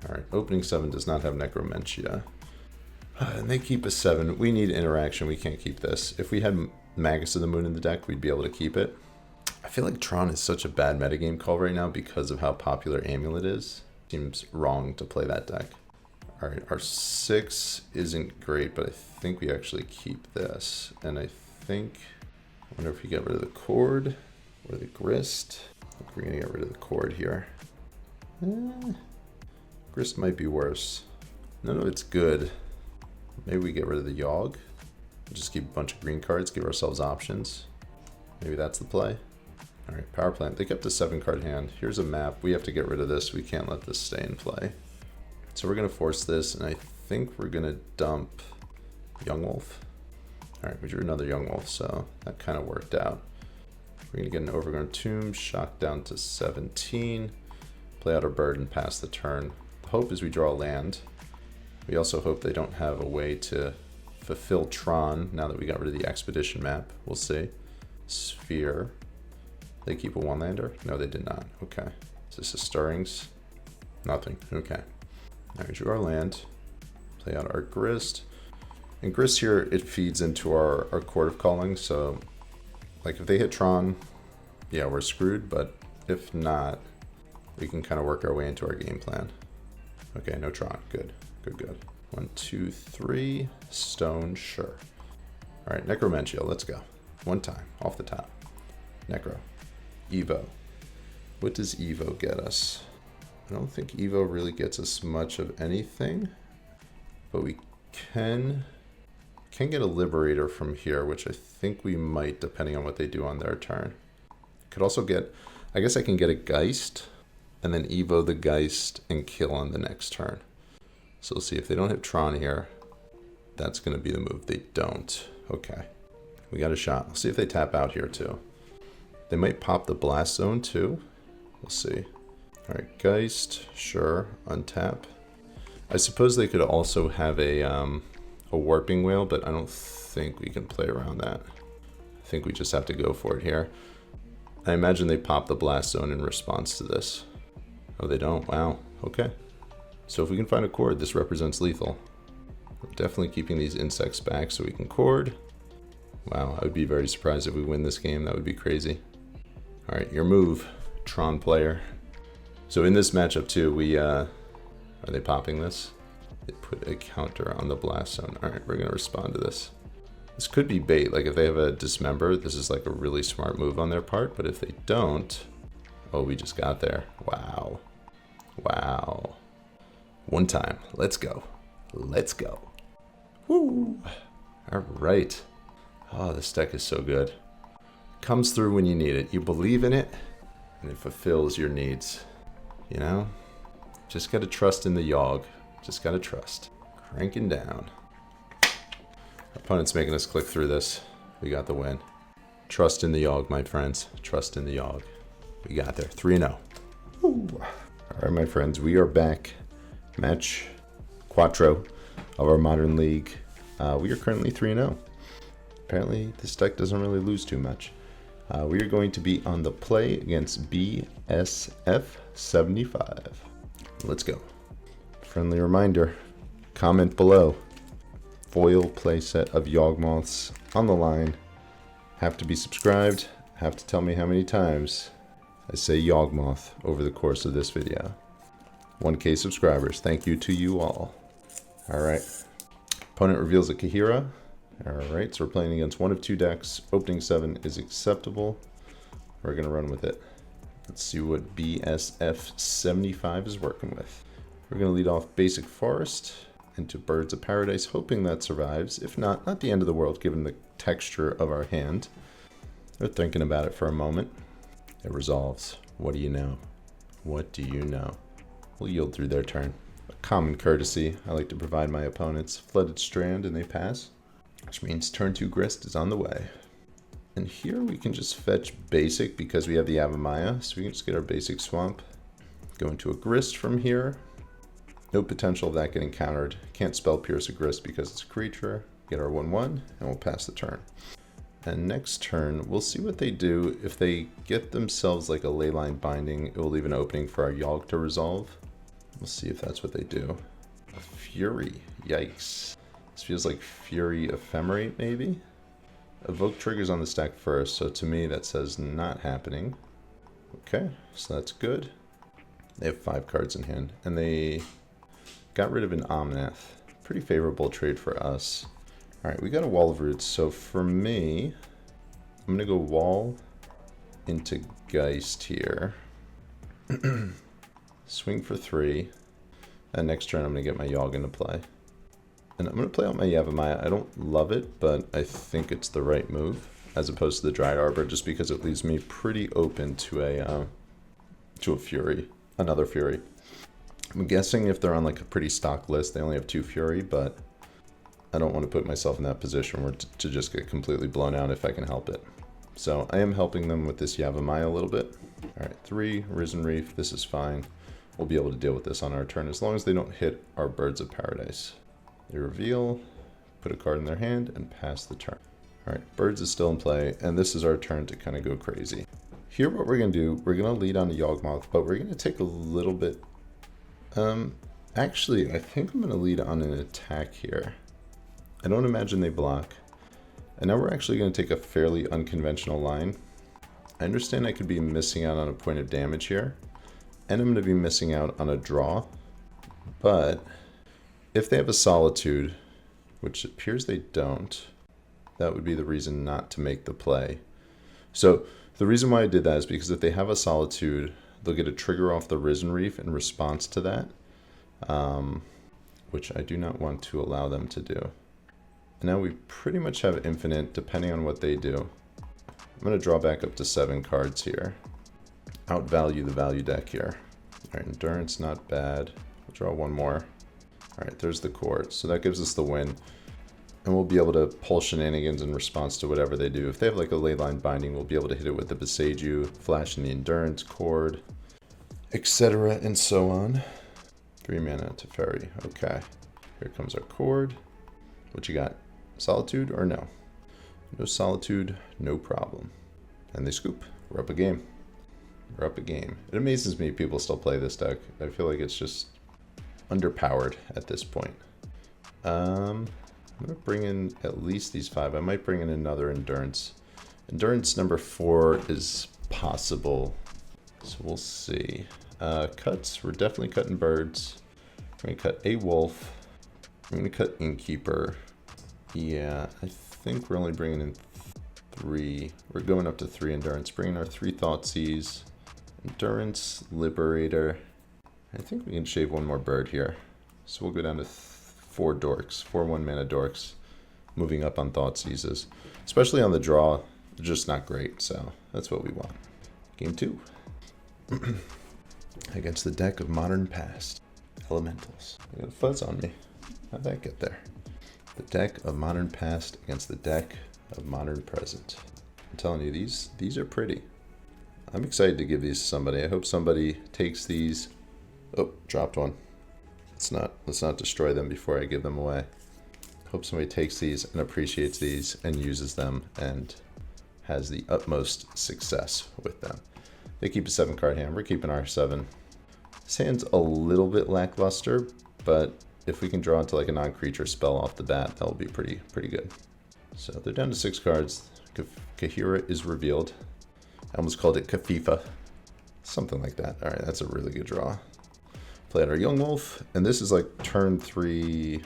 Speaker 1: All right, opening 7 does not have Necromentia. And they keep a 7. We need interaction. We can't keep this. If we had Magus of the Moon in the deck, we'd be able to keep it. I feel like Tron is such a bad metagame call right now because of how popular Amulet is. Seems wrong to play that deck. All right, our 6 isn't great, but I think we actually keep this. And I think, I wonder if we get rid of the cord or the grist. I think we're gonna get rid of the cord here. Grist might be worse. No, it's good. Maybe we get rid of the Yawg. Just keep a bunch of green cards, give ourselves options. Maybe that's the play. All right, power plant. They kept a 7-card hand. Here's a map. We have to get rid of this. We can't let this stay in play. So we're going to force this, and I think we're going to dump Yawgmoth. All right, we drew another Yawgmoth, so that kind of worked out. We're going to get an Overgrown Tomb, shock down to 17, play out our bird, and pass the turn. The hope is we draw a land. We also hope they don't have a way to fulfill Tron now that we got rid of the Expedition map. We'll see. Sphere. They keep a 1-lander? No, they did not. Okay. Is this a Stirrings? Nothing. Okay. Now we drew our land. Play out our Grist. And Grist here, it feeds into our Court of Calling. So, like, if they hit Tron, yeah, we're screwed. But if not, we can kind of work our way into our game plan. Okay, no Tron. Good. Good. 1, 2, 3. Stone, sure. All right, Necromentia, let's go. 1 time, off the top. Necro. Evo. What does Evo get us? I don't think Evo really gets us much of anything, but we can get a Liberator from here, which I think we might, depending on what they do on their turn. Could also get, I guess I can get a Geist, and then Evo the Geist and kill on the next turn. So we'll see if they don't hit Tron here. That's going to be the move. They don't. Okay. We got a shot. We'll see if they tap out here too. They might pop the Blast Zone too. We'll see. All right, Geist. Sure. Untap. I suppose they could also have a Warping Whale, but I don't think we can play around that. I think we just have to go for it here. I imagine they pop the Blast Zone in response to this. Oh, they don't? Wow. Okay. So if we can find a chord, this represents lethal. We're definitely keeping these insects back so we can chord. Wow, I would be very surprised if we win this game. That would be crazy. All right, your move, Tron player. So in this matchup too, we, are they popping this? They put a counter on the Blast Zone. All right, we're gonna respond to this. This could be bait. Like if they have a Dismember, this is like a really smart move on their part. But if they don't, oh, we just got there. Wow. Wow. One time. Let's go. Let's go. Woo. All right. Oh, this deck is so good. Comes through when you need it. You believe in it, and it fulfills your needs. You know? Just gotta trust in the Yawg. Just gotta trust. Cranking down. Our opponent's making us click through this. We got the win. Trust in the Yawg, my friends. Trust in the Yawg. We got there. 3-0. All right, my friends. We are back. Match Quattro of our Modern League. We are currently 3-0. Apparently, this deck doesn't really lose too much. We are going to be on the play against BSF75. Let's go. Friendly reminder, comment below. Foil playset of Yawgmoths on the line. Have to be subscribed. Have to tell me how many times I say Yawgmoth over the course of this video. 1K subscribers. Thank you to you all. All right. Opponent reveals a Kaheera. Alright, so we're playing against one of two decks. Opening 7 is acceptable. We're going to run with it. Let's see what BSF75 is working with. We're going to lead off Basic Forest into Birds of Paradise, hoping that survives. If not, not the end of the world given the texture of our hand. They're thinking about it for a moment. It resolves. What do you know? What do you know? We'll yield through their turn. A common courtesy I like to provide my opponents. Flooded Strand and they pass. Which means turn 2 Grist is on the way. And here we can just fetch basic because we have the Avamaya. So we can just get our basic swamp. Go into a Grist from here. No potential of that getting countered. Can't spell Pierce a Grist because it's a creature. Get our 1-1 and we'll pass the turn. And next turn, we'll see what they do. If they get themselves like a Leyline Binding, it will leave an opening for our Yawg to resolve. We'll see if that's what they do. A Fury. Yikes. This feels like Fury Ephemerate, maybe? Evoke triggers on the stack first, so to me that says not happening. Okay, so that's good. They have 5 cards in hand, and they got rid of an Omnath. Pretty favorable trade for us. Alright, we got a Wall of Roots, so for me, I'm going to go Wall into Geist here. Swing for 3, and next turn I'm going to get my Yawg into play. And I'm going to play out my Yavimaya. I don't love it, but I think it's the right move, as opposed to the Dryad Arbor, just because it leaves me pretty open to a Fury, another Fury. I'm guessing if they're on like a pretty stock list, they only have 2 Fury, but I don't want to put myself in that position where to just get completely blown out if I can help it. So I am helping them with this Yavimaya a little bit. All right, 3, Risen Reef, this is fine. We'll be able to deal with this on our turn as long as they don't hit our Birds of Paradise. They reveal, put a card in their hand, and pass the turn. Alright, Birds is still in play, and this is our turn to kind of go crazy. Here what we're going to do, we're going to lead on the Yawgmoth, but we're going to take a little bit... actually, I think I'm going to lead on an attack here. I don't imagine they block. And now we're actually going to take a fairly unconventional line. I understand I could be missing out on a point of damage here, and I'm going to be missing out on a draw, but... if they have a Solitude, which appears they don't, that would be the reason not to make the play. So the reason why I did that is because if they have a Solitude, they'll get a trigger off the Risen Reef in response to that, which I do not want to allow them to do. And now we pretty much have infinite, depending on what they do. I'm going to draw back up to 7 cards here. Outvalue the value deck here. All right, Endurance, not bad. We'll draw 1 more. Alright, there's the chord. So that gives us the win. And we'll be able to pull shenanigans in response to whatever they do. If they have like a Leyline Binding, we'll be able to hit it with the Beseiju, flash in the Endurance, chord, etc. and so on. 3 mana to Fairy. Okay. Here comes our chord. What you got? Solitude or no? No Solitude, no problem. And they scoop. We're up a game. We're up a game. It amazes me people still play this deck. I feel like it's just underpowered at this point. I'm going to bring in at least these 5. I might bring in another Endurance. Endurance number 4 is possible. So we'll see. Cuts. We're definitely cutting birds. We're going to cut a wolf. I'm going to cut Innkeeper. Yeah, I think we're only bringing in 3. We're going up to 3 Endurance. Bringing our 3 Thoughtseize. Endurance, Liberator. I think we can shave one more bird here. So we'll go down to 4 Dorks. 4 1-mana Dorks. Moving up on Thoughtseizes. Especially on the draw. They're just not great, so that's what we want. Game 2. Against the deck of Modern Past. Elementals. I got a fuzz on me. How'd that get there? The deck of Modern Past against the deck of Modern Present. I'm telling you, these are pretty. I'm excited to give these to somebody. I hope somebody takes these. Oh, dropped one. Let's not destroy them before I give them away. Hope somebody takes these and appreciates these and uses them and has the utmost success with them. They keep a 7-card hand. We're keeping our 7. This hand's a little bit lackluster, but if we can draw into like a non-creature spell off the bat, that'll be pretty good. So they're down to 6 cards. Kaheera is revealed. I almost called it Kafifa. Something like that. All right, that's a really good draw. Play out our Yawgmoth, and this is like turn 3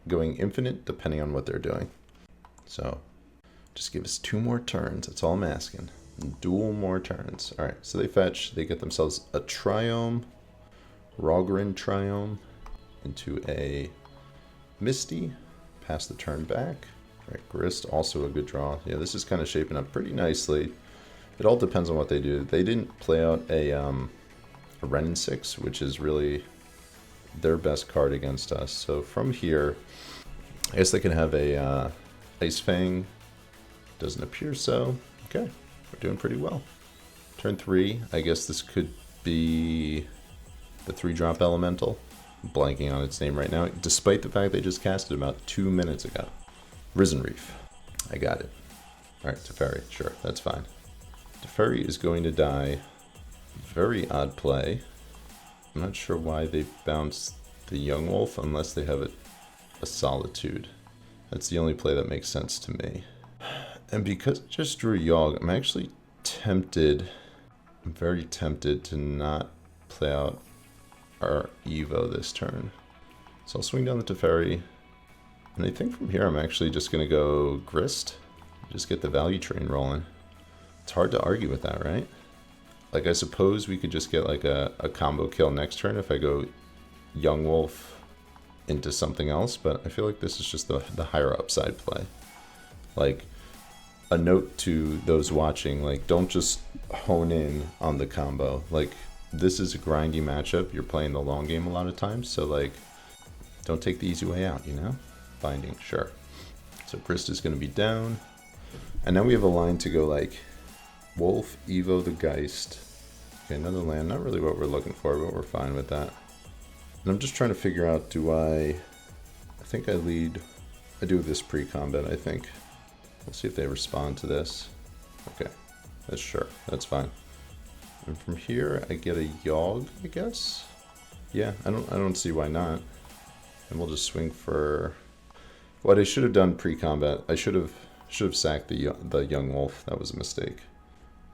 Speaker 1: going infinite, depending on what they're doing. So just give us 2 more turns. That's all I'm asking. Dual more turns. All right, so they fetch. They get themselves a Triome, Rogrin Triome, into a Misty. Pass the turn back. All right, Grist, also a good draw. Yeah, this is kind of shaping up pretty nicely. It all depends on what they do. They didn't play out a Wrenn 6, which is really their best card against us. So from here, I guess they can have a Ice Fang. Doesn't appear so. Okay, we're doing pretty well. Turn 3, I guess this could be the 3-drop Elemental. I'm blanking on its name right now, despite the fact they just cast it about 2 minutes ago. Risen Reef. I got it. Alright, Teferi. Sure, that's fine. Teferi is going to die. Very odd play. I'm not sure why they bounced the Yawgmoth unless they have a Solitude. That's the only play that makes sense to me. And because I just drew a Yawg, I'm actually tempted, I'm very tempted to not play out our Evo this turn. So I'll swing down the Teferi. And I think from here I'm actually just going to go Grist. Just get the value train rolling. It's hard to argue with that, right? Like, I suppose we could just get like a combo kill next turn if I go Yawgmoth into something else, but I feel like this is just the higher upside play. Like, a note to those watching, like, don't just hone in on the combo. Like, this is a grindy matchup. You're playing the long game a lot of times, so like, don't take the easy way out, you know? Binding, sure. So Grist is going to be down. And now we have a line to go like Wolf, Evo the Geist. Okay, another land. Not really what we're looking for, but we're fine with that. And I'm just trying to figure out, I think I do this pre-combat, I think. We'll see if they respond to this. Okay, that's sure, that's fine. And from here, I get a Yawg, I guess? Yeah, I don't see why not. And we'll just swing for... What I should have done pre-combat, I should have sacked the Yawgmoth. That was a mistake.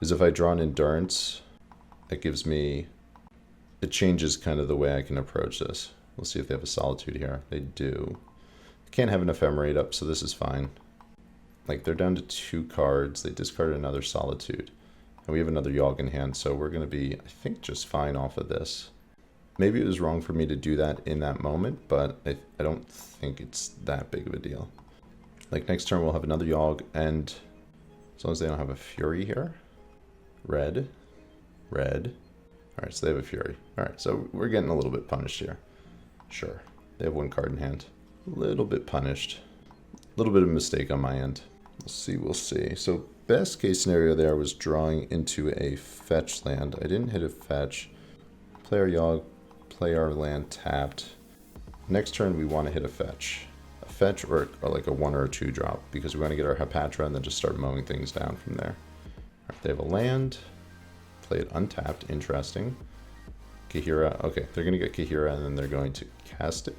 Speaker 1: Is if I draw an Endurance, it gives me... It changes kind of the way I can approach this. We'll see if they have a Solitude here. They do. Can't have an Ephemerate up, so this is fine. Like, they're down to 2 cards. They discarded another Solitude. And we have another Yawg in hand, so we're going to be, I think, just fine off of this. Maybe it was wrong for me to do that in that moment, but I don't think it's that big of a deal. Like, next turn we'll have another Yawg, and as long as they don't have a Fury here. Red. Alright, so they have a Fury. Alright, so we're getting a little bit punished here. Sure. They have 1 card in hand. A little bit punished. A little bit of a mistake on my end. We'll see. So, best case scenario there was drawing into a fetch land. I didn't hit a fetch. Play our Yawg, play our land tapped. Next turn we want to hit a fetch. A fetch or like a 1 or a 2 drop, because we want to get our Patron and then just start mowing things down from there. If they have a land, play it untapped, interesting. Kaheera, okay, they're going to get Kaheera and then they're going to cast it.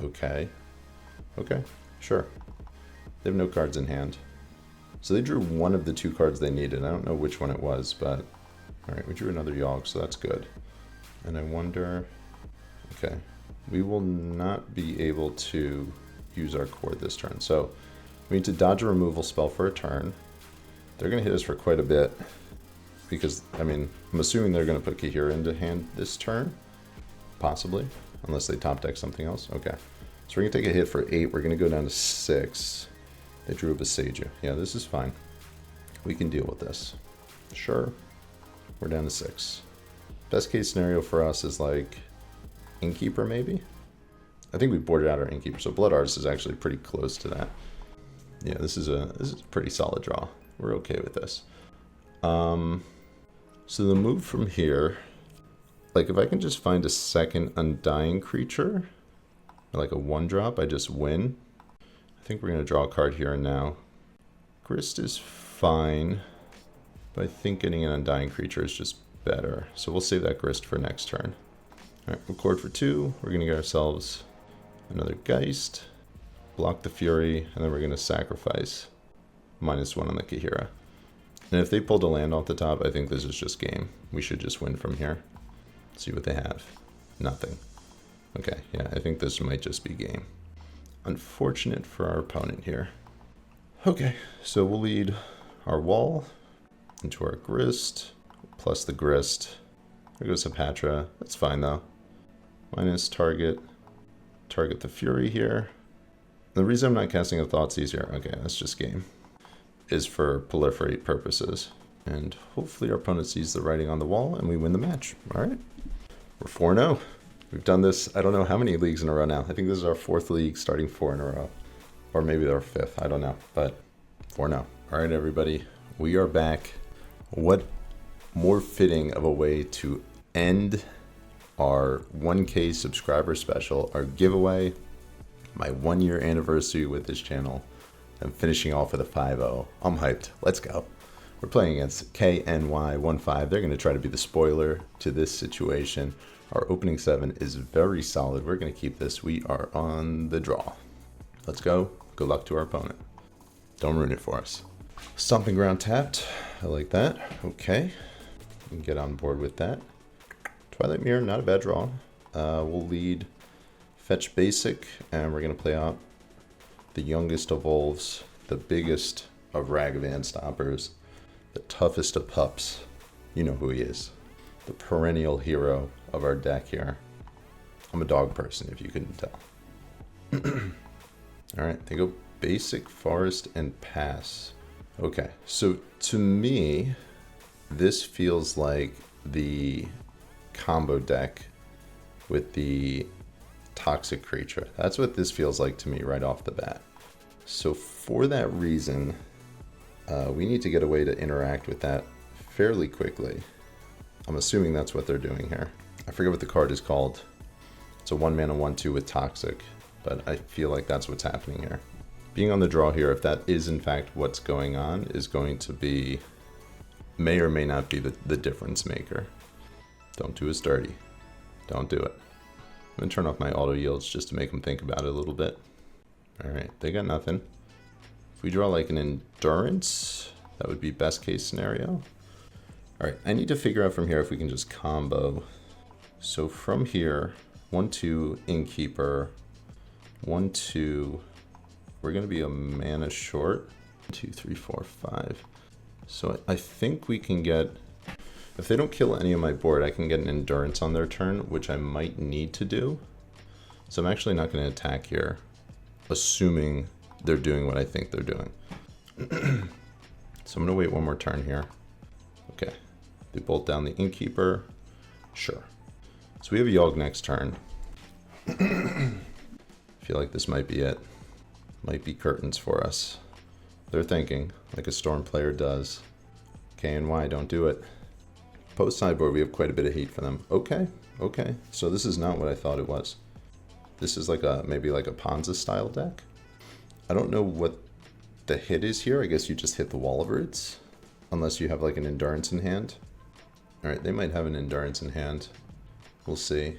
Speaker 1: Okay, okay, sure. They have no cards in hand. So they drew one of the 2 cards they needed. I don't know which one it was, but all right, we drew another Yawg, so that's good. And I wonder, okay, we will not be able to use our core this turn. So we need to dodge a removal spell for a turn. They're going to hit us for quite a bit because, I mean, I'm assuming they're going to put Kaheera into hand this turn, possibly, unless they top deck something else. Okay, so we're going to take a hit for 8. We're going to go down to 6. They drew a Besage. Yeah, this is fine. We can deal with this. Sure. We're down to 6. Best case scenario for us is like Innkeeper, maybe? I think we boarded out our Innkeeper, so Blood Artist is actually pretty close to that. Yeah, this is a pretty solid draw. We're okay with this. So the move from here, like if I can just find a second Undying creature, like a 1-drop, I just win. I think we're going to draw a card here and now. Grist is fine, but I think getting an Undying creature is just better. So we'll save that Grist for next turn. All right, record for 2. We're going to get ourselves another Geist, block the Fury, and then we're going to sacrifice -1 on the Kaheera. And if they pulled a land off the top, I think this is just game. We should just win from here. See what they have. Nothing. Okay, yeah, I think this might just be game. Unfortunate for our opponent here. Okay, so we'll lead our wall into our Grist, plus the Grist. There goes Patra. That's fine though. Minus target the Fury here. The reason I'm not casting a Thoughtseize here, okay, that's just game, is for proliferate purposes. And hopefully our opponent sees the writing on the wall and we win the match. All right, we're 4-0. We've done this, I don't know how many leagues in a row now. I think this is our 4th league, starting 4 in a row. Or maybe our 5th, I don't know, but 4-0. All right, everybody, we are back. What more fitting of a way to end our 1K subscriber special, our giveaway, my 1-year anniversary with this channel, and finishing off with a 5-0. I'm hyped. Let's go. We're playing against KNY15. They're going to try to be the spoiler to this situation. Our opening 7 is very solid. We're going to keep this. We are on the draw. Let's go. Good luck to our opponent. Don't ruin it for us. Stomping Ground tapped. I like that. Okay. We can get on board with that. Twilight Mirror, not a bad draw. We'll lead Fetch Basic, and we're going to play out the youngest of wolves, the biggest of Ragavan stoppers, the toughest of pups. You know who he is. The perennial hero of our deck here. I'm a dog person, if you couldn't tell. All right, they go Basic, Forest, and Pass. Okay, so to me, this feels like the combo deck with the Toxic Creature. That's what this feels like to me right off the bat. So for that reason, we need to get a way to interact with that fairly quickly. I'm assuming that's what they're doing here. I forget what the card is called. It's a 1-mana 1/2 with Toxic, but I feel like that's what's happening here. Being on the draw here, if that is in fact what's going on, is going to be, may or may not be the difference maker. Don't do us dirty. Don't do it. I'm going to turn off my auto yields just to make them think about it a little bit. All right, they got nothing. If we draw like an Endurance, that would be best case scenario. All right, I need to figure out from here if we can just combo. So from here, 1/2 Innkeeper, 1/2. We're going to be a mana short. 1, 2, 3, 4, 5. So I think we can get, if they don't kill any of my board, I can get an Endurance on their turn, which I might need to do. So I'm actually not going to attack here, assuming they're doing what I think they're doing. So I'm going to wait one more turn here. Okay. They bolt down the Innkeeper. Sure. So we have a Yawg next turn. I feel like this might be it. Might be curtains for us. They're thinking, like a Storm player does. KNY, don't do it. Post sideboard, we have quite a bit of hate for them. Okay, okay. So this is not what I thought it was. This is like a maybe like a Ponza style deck. I don't know what the hit is here. I guess you just hit the wall of roots. Unless you have like an endurance in hand. Alright, they might have an endurance in hand. We'll see.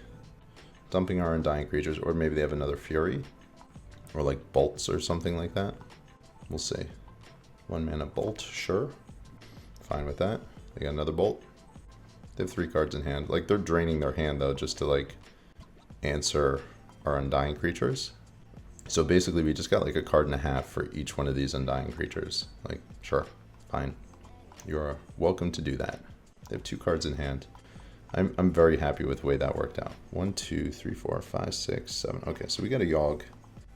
Speaker 1: Dumping our undying creatures, or maybe they have another fury. Or like bolts or something like that. We'll see. 1 mana bolt, sure. Fine with that. They got another bolt. They have 3 cards in hand. Like, they're draining their hand though, just to like answer our undying creatures. So basically we just got like a card and a half for each one of these undying creatures. Like, sure, fine. You're welcome to do that. They have 2 cards in hand. I'm very happy with the way that worked out. 1, 2, 3, 4, 5, 6, 7. Okay, so we got a Yawg.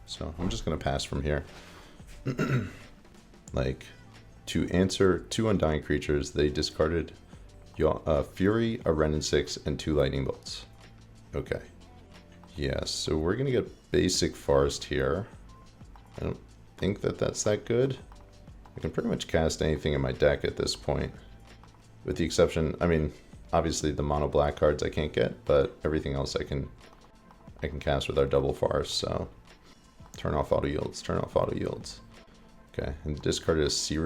Speaker 1: So I'm just gonna pass from here. Like, to answer 2 undying creatures, they discarded Fury, a Wrenn and 6, and 2 Lightning Bolts. Okay. Yeah, so we're gonna get basic Forest here. I don't think that that's that good. I can pretty much cast anything in my deck at this point. With the exception, I mean, obviously the mono black cards I can't get, but everything else I can cast with our double Forest, so. Turn off auto yields, turn off auto yields. Okay, and discarded a Sea.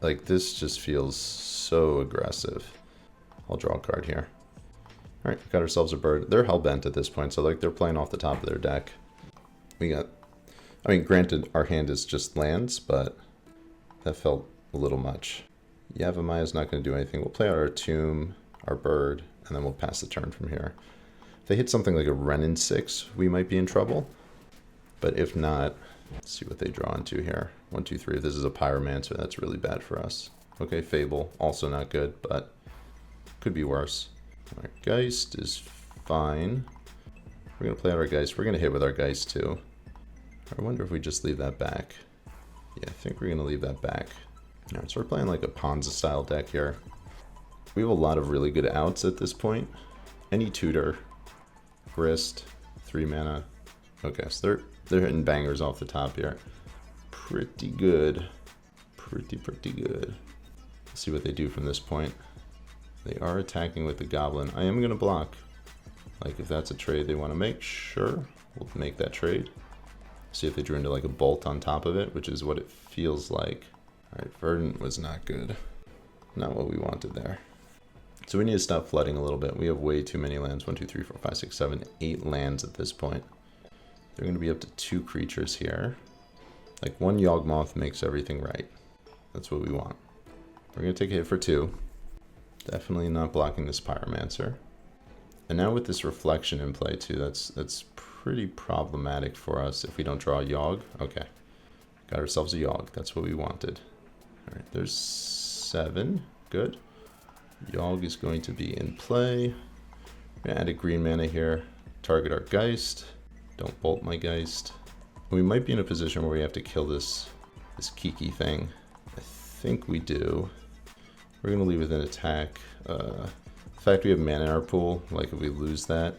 Speaker 1: Like, this just feels so aggressive. I'll draw a card here. Alright, got ourselves a bird. They're hellbent at this point, so like they're playing off the top of their deck. We got, I mean, granted, our hand is just lands, but that felt a little much. Yawgmoth not going to do anything. We'll play out our tomb, our bird, and then we'll pass the turn from here. If they hit something like a Wrenn and 6, we might be in trouble. But if not, let's see what they draw into here. 1, 2, 3. If this is a Pyromancer, that's really bad for us. Okay, Fable, also not good, but could be worse. Alright, Geist is fine. We're going to play out our Geist. We're going to hit with our Geist too. I wonder if we just leave that back. Yeah, I think we're going to leave that back. Alright, so we're playing like a Ponza style deck here. We have a lot of really good outs at this point. Any tutor, Grist, 3 mana. Okay, so they're hitting bangers off the top here. Pretty good. Pretty good. Let's see what they do from this point. They are attacking with the Goblin. I am going to block. Like, if that's a trade they want to make, sure. We'll make that trade. See if they drew into like a bolt on top of it, which is what it feels like. Alright, Verdant was not good. Not what we wanted there. So we need to stop flooding a little bit. We have way too many lands. 1, 2, 3, 4, 5, 6, 7, 8 lands at this point. They're going to be up to 2 creatures here. Like, 1 Yawgmoth makes everything right. That's what we want. We're going to take a hit for 2. Definitely not blocking this Pyromancer. And now with this Reflection in play too, that's pretty problematic for us if we don't draw a Yawg. Okay. Got ourselves a Yawg. That's what we wanted. Alright, there's 7. Good. Yawg is going to be in play. We're going to add a green mana here. Target our Geist. Don't bolt my Geist. We might be in a position where we have to kill this Kiki thing. I think we do. We're going to leave with an attack. The fact we have mana in our pool, like if we lose that.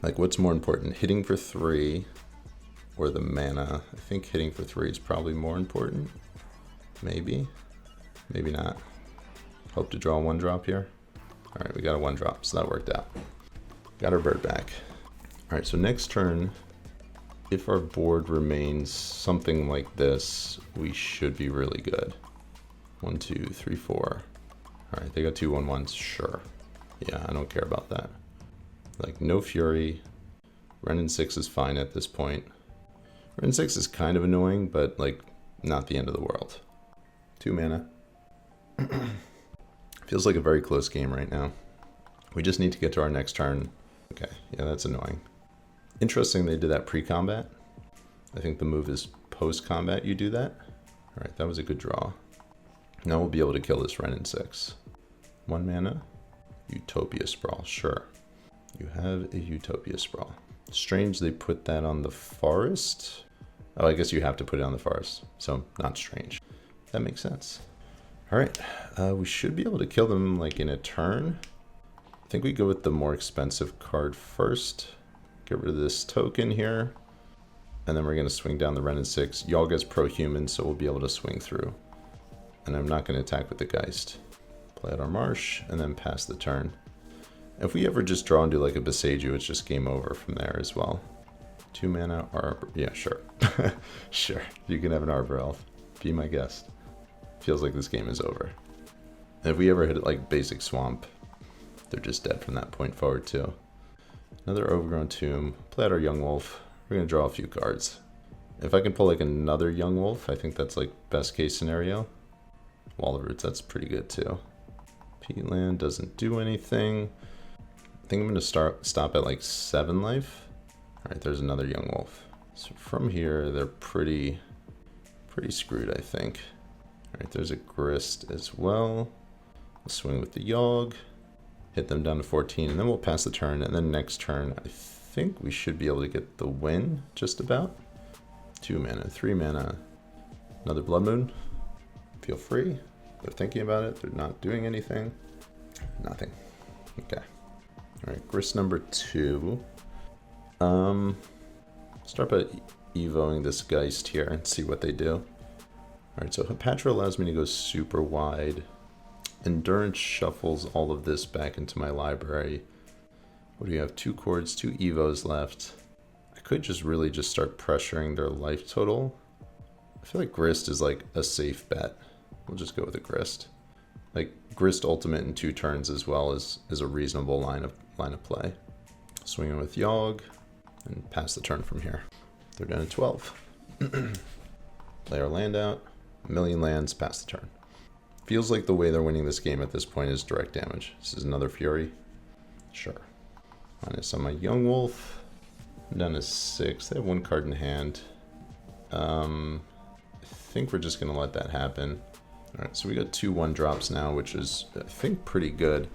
Speaker 1: Like, what's more important, hitting for 3 or the mana? I think hitting for 3 is probably more important. Maybe. Maybe not. Hope to draw a 1-drop here. Alright, we got a 1-drop, so that worked out. Got our bird back. Alright, so next turn, if our board remains something like this, we should be really good. 1, 2, 3, 4. Alright, they got 2 1/1s, sure. Yeah, I don't care about that. Like, no Fury. Wrenn and 6 is fine at this point. Wrenn 6 is kind of annoying, but, like, not the end of the world. 2 mana. Feels like a very close game right now. We just need to get to our next turn. Okay, yeah, that's annoying. Interesting they did that pre-combat. I think the move is post-combat you do that. Alright, that was a good draw. Now we'll be able to kill this Wrenn and 6. 1 mana. Utopia Sprawl, sure. You have a Utopia Sprawl. Strange they put that on the forest. Oh, I guess you have to put it on the forest, so not strange. That makes sense. Alright, we should be able to kill them like in a turn. I think we go with the more expensive card first. Get rid of this token here. And then we're going to swing down the Wrenn and 6. Yawg is pro-human, so we'll be able to swing through. And I'm not going to attack with the Geist. Play out our Marsh, and then pass the turn. If we ever just draw and do like a Boseiju, it's just game over from there as well. 2 mana Arbor. Yeah, sure. Sure. You can have an Arbor Elf. Be my guest. Feels like this game is over. And if we ever hit it like basic Swamp, they're just dead from that point forward too. Another Overgrown Tomb. Play out our Young Wolf. We're going to draw a few cards. If I can pull like another Young Wolf, I think that's like best case scenario. Wall of Roots, that's pretty good too. Peatland doesn't do anything. I think I'm going to stop at like 7 life. Alright, there's another Young Wolf. So from here, they're pretty screwed, I think. Alright, there's a Grist as well. We'll swing with the Yawg. Hit them down to 14, and then we'll pass the turn, and then next turn, I think we should be able to get the win, just about. 2 mana, 3 mana, another Blood Moon. Feel free. They're thinking about it, they're not doing anything. Nothing. Okay. Alright, Grist number 2. Start by evoing this Geist here and see what they do. Alright, so Hapatra allows me to go super wide. Endurance shuffles all of this back into my library. What do you have? 2 chords, 2 evos left. I could just really just start pressuring their life total. I feel like Grist is like a safe bet. We'll just go with a Grist. Like Grist ultimate in 2 turns as well is a reasonable line of play. Swinging with Yawg and pass the turn from here. They're down to 12. Play our land out. 1,000,000 lands, pass the turn. Feels like the way they're winning this game at this point is direct damage. This is another Fury. Sure. Minus on my Young Wolf. I'm down to 6. They have 1 card in hand. I think we're just going to let that happen. Alright, so we got 2 1-drops now, which is, I think, pretty good.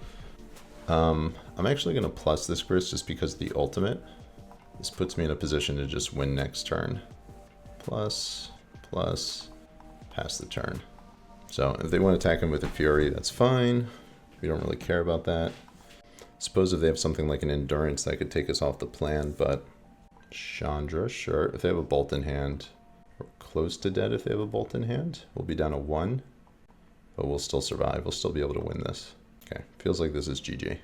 Speaker 1: I'm actually going to plus this Grist just because of the ultimate. This puts me in a position to just win next turn. Plus, pass the turn. So if they want to attack him with a Fury, that's fine. We don't really care about that. Suppose if they have something like an Endurance, that could take us off the plan, but Chandra, sure. If they have a Bolt in hand, we're close to dead if they have a Bolt in hand. We'll be down to 1, but we'll still survive. We'll still be able to win this. Okay, feels like this is GG.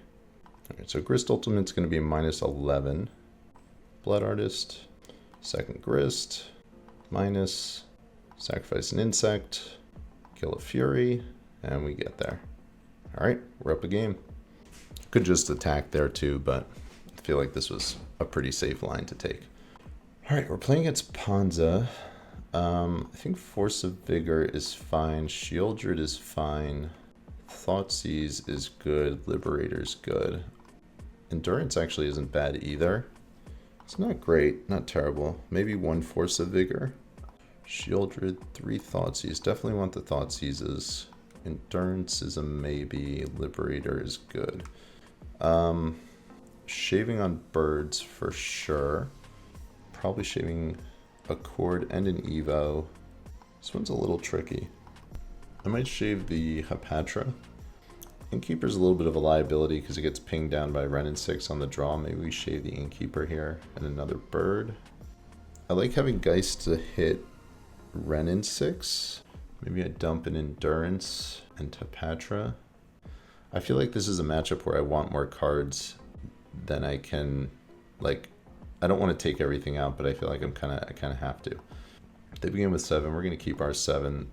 Speaker 1: Alright, so Grist Ultimate's going to be minus 11. Blood Artist, second Grist, minus, sacrifice an insect, kill a Fury, and we get there. Alright, we're up a game. Could just attack there too, but I feel like this was a pretty safe line to take. Alright, we're playing against Ponza. I think Force of Vigor is fine, Shieldred is fine, Thoughtseize is good, Liberator's good. Endurance actually isn't bad either. It's not great, not terrible. Maybe 1 Force of Vigor. Shieldred, 3 Thoughtseize. Definitely want the Thoughtseizes. Endurance is a maybe. Liberator is good. Shaving on birds for sure. Probably shaving a Chord and an Evo. This one's a little tricky. I might shave the Hapatra. Innkeeper's a little bit of a liability because it gets pinged down by Wrenn and 6 on the draw. Maybe we shave the Innkeeper here and another bird. I like having Geist to hit Wrenn and 6. Maybe I dump an Endurance and Hapatra. I feel like this is a matchup where I want more cards than I can, like, I don't want to take everything out, but I feel like I kind of have to. They begin with 7. We're going to keep our 7.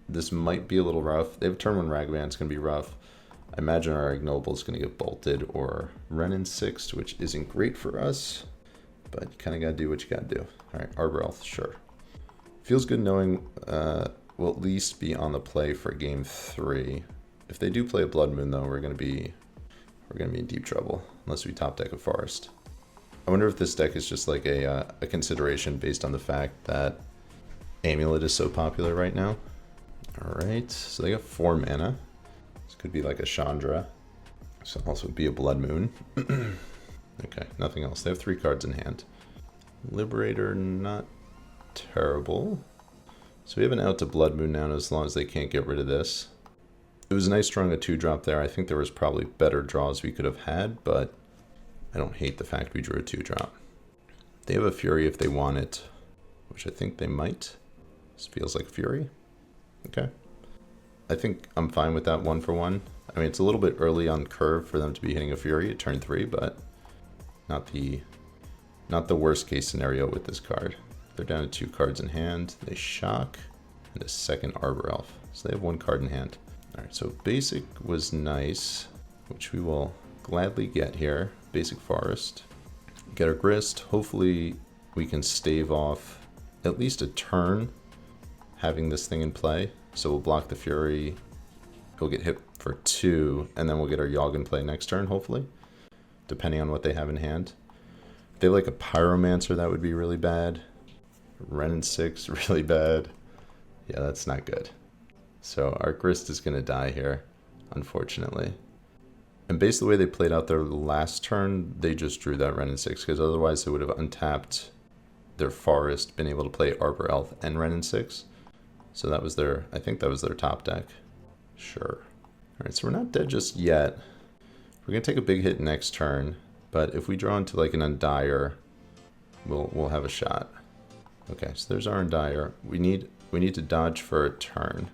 Speaker 1: This might be a little rough. They have turn 1 Ragavan. It's going to be rough. I imagine our Ignoble is going to get bolted or Wrenn and 6, which isn't great for us, but you kind of got to do what you got to do. All right, Arbor Elf, sure. Feels good knowing we'll at least be on the play for game 3. If they do play a Blood Moon, though, we're going to be in deep trouble unless we top deck a Forest. I wonder if this deck is just like a consideration based on the fact that Amulet is so popular right now. All right, so they got 4 mana. This could be like a Chandra. This could also be a Blood Moon. Okay, nothing else. They have 3 cards in hand. Liberator, not terrible. So we have an out to Blood Moon now, as long as they can't get rid of this. It was nice drawing a 2-drop there. I think there was probably better draws we could have had, but I don't hate the fact we drew a 2-drop. They have a Fury if they want it, which I think they might. This feels like a Fury. Okay. I think I'm fine with that 1-for-1. I mean, it's a little bit early on curve for them to be hitting a Fury at turn 3, but not the Not the worst case scenario with this card. They're down to 2 cards in hand. They shock, and a second Arbor Elf. So they have 1 card in hand. Alright, so basic was nice, which we will gladly get here. Basic Forest. Get our Grist. Hopefully we can stave off at least a turn having this thing in play. So we'll block the Fury. He'll get hit for 2, and then we'll get our Yawg in play next turn, hopefully. Depending on what they have in hand. If they have like a Pyromancer, that would be really bad. Renin 6, really bad. Yeah, that's not good. So our Grist is going to die here, unfortunately. And based on the way they played out their last turn, they just drew that Renin 6, because otherwise they would have untapped their Forest, been able to play Arbor Elf and Renin 6. So that was their, I think that was their top deck. Sure. Alright, so we're not dead just yet. We're going to take a big hit next turn, but if we draw into like an Undire, we'll have a shot. Okay, so there's our Undire. We need to dodge for a turn.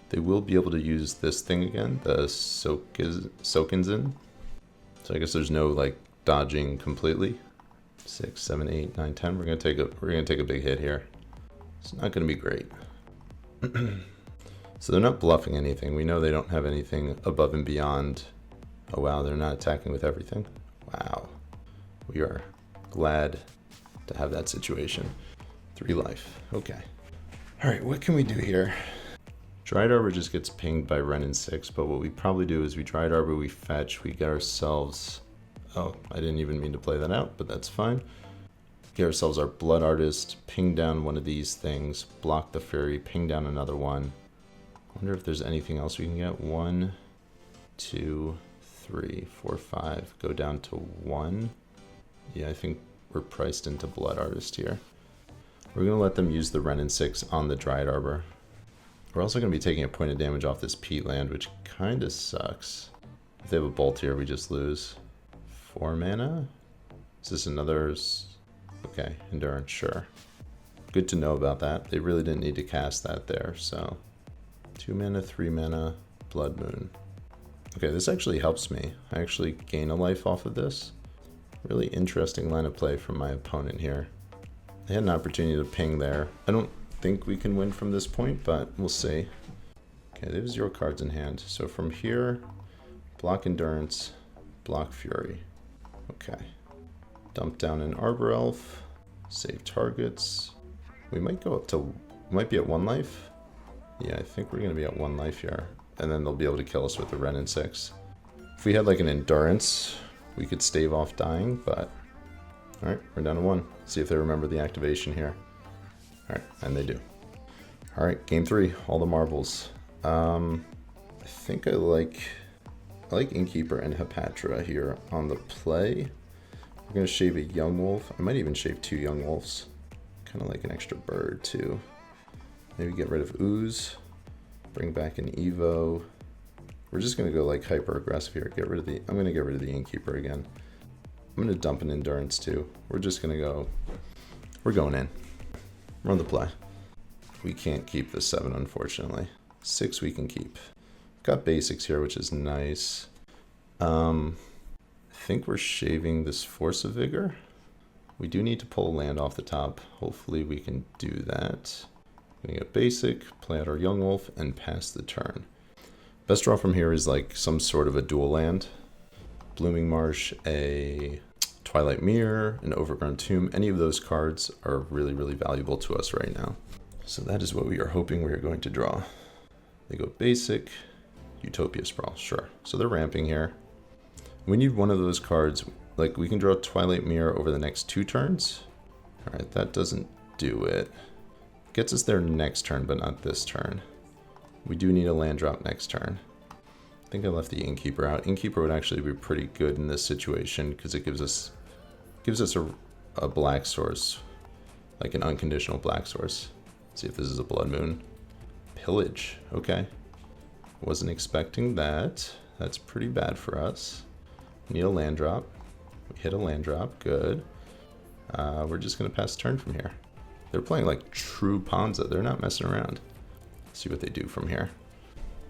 Speaker 1: They will be able to use this thing again, the Sokinzin. So I guess there's no like dodging completely. 6, 7, 8, 9, 10. We're gonna take a big hit here. It's not gonna be great. So they're not bluffing anything. We know they don't have anything above and beyond. Oh wow, they're not attacking with everything. Wow. We are glad to have that situation. 3 life. Okay. Alright, what can we do here? Dried Arbor just gets pinged by Renin 6, but what we probably do is we Dried Arbor, we fetch, we get ourselves... Oh, I didn't even mean to play that out, but that's fine. Get ourselves our Blood Artist, ping down one of these things, block the Fury, ping down another one. Wonder if there's anything else we can get. 1, 2, 3, 4, 5. Go down to 1. Yeah, I think we're priced into Blood Artist here. We're going to let them use the Renin 6 on the Dried Arbor. We're also going to be taking a point of damage off this Peatland, which kind of sucks. If they have a Bolt here, we just lose. 4 mana? Is this another... Okay, Endurance, sure. Good to know about that. They really didn't need to cast that there, so... 2 mana, 3 mana, Blood Moon. Okay, this actually helps me. I actually gain a life off of this. Really interesting line of play from my opponent here. They had an opportunity to ping there. I don't think we can win from this point, but we'll see. Okay, they have 0 cards in hand. So from here, block Endurance, block Fury. Okay. Dump down an Arbor Elf, save targets. We might go up to, we might be at 1 life. Yeah, I think we're going to be at 1 life here. And then they'll be able to kill us with the Renin 6. If we had like an Endurance, we could stave off dying, but... Alright, we're down to 1. See if they remember the activation here. Alright, and they do. Alright, game 3, all the marbles. I think I like Innkeeper and Hepatra here on the play. We're going to shave a Young Wolf. I might even shave 2 Young Wolves. Kind of like an extra bird too. Maybe get rid of Ooze. Bring back an Evo. We're just going to go like hyper aggressive here. Get rid of the... I'm going to get rid of the Innkeeper again. I'm going to dump an Endurance too. We're just going to go... We're going in. We're on the play. We can't keep the 7, unfortunately. 6 we can keep. Got basics here, which is nice. I think we're shaving this Force of Vigor. We do need to pull a land off the top. Hopefully we can do that. We're going to get basic, play out our Young Wolf, and pass the turn. Best draw from here is like some sort of a dual land. Blooming Marsh, a Twilight Mirror, an Overgrown Tomb. Any of those cards are really, really valuable to us right now. So that is what we are hoping we are going to draw. They go basic, Utopia Sprawl, sure. So they're ramping here. We need one of those cards. Like, we can draw Twilight Mirror over the next 2 turns. Alright, that doesn't do it. Gets us there next turn, but not this turn. We do need a land drop next turn. I think I left the Innkeeper out. Innkeeper would actually be pretty good in this situation because it gives us a black source, like an unconditional black source. Let's see if this is a Blood Moon. Pillage, okay. Wasn't expecting that. That's pretty bad for us. Need a land drop. We hit a land drop, good. We're just gonna pass turn from here. They're playing like true Ponza. They're not messing around. Let's see what they do from here.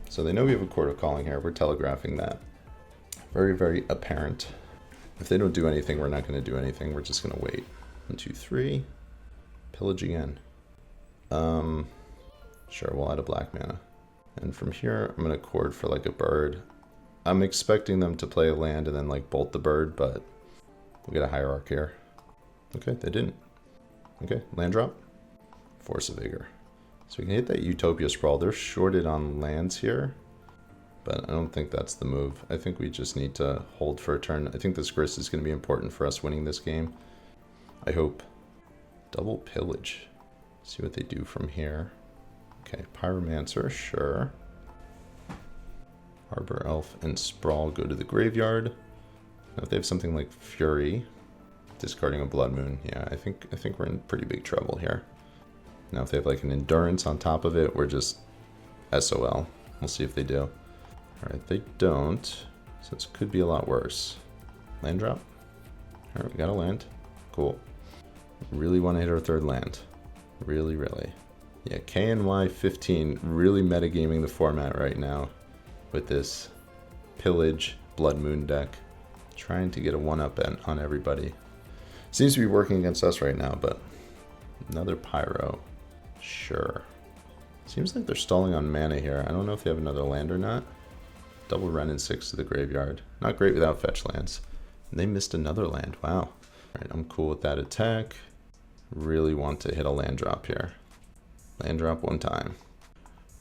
Speaker 1: So they know we have a Court of Calling here. We're telegraphing that. Very, very apparent. If they don't do anything, we're not going to do anything. We're just going to wait. 1, 2, 3. Pillage again. Sure, we'll add a black mana. And from here, I'm going to chord for like a bird. I'm expecting them to play a land and then like bolt the bird, but we'll get a hierarch here. Okay, they didn't. Okay, land drop. Force of Vigor. So we can hit that Utopia Sprawl. They're shorted on lands here, but I don't think that's the move. I think we just need to hold for a turn. I think this Grist is going to be important for us winning this game. I hope. Double Pillage. See what they do from here. Okay, Pyromancer, sure. Harbor Elf and Sprawl go to the graveyard. Now if they have something like Fury, discarding a Blood Moon, yeah, I think we're in pretty big trouble here. Now if they have like an Endurance on top of it, we're just SOL. We'll see if they do. Alright, they don't, so this could be a lot worse. Land drop. Alright, we got a land. Cool. Really want to hit our third land. Really, really. Yeah, KNY15 really metagaming the format right now with this Pillage Blood Moon deck. Trying to get a 1-up on everybody. Seems to be working against us right now, but another Pyro. Sure. Seems like they're stalling on mana here. I don't know if they have another land or not. Double Wrenn and 6 to the graveyard. Not great without fetch lands. And they missed another land. Wow. Alright, I'm cool with that attack. Really want to hit a land drop here. Land drop one time.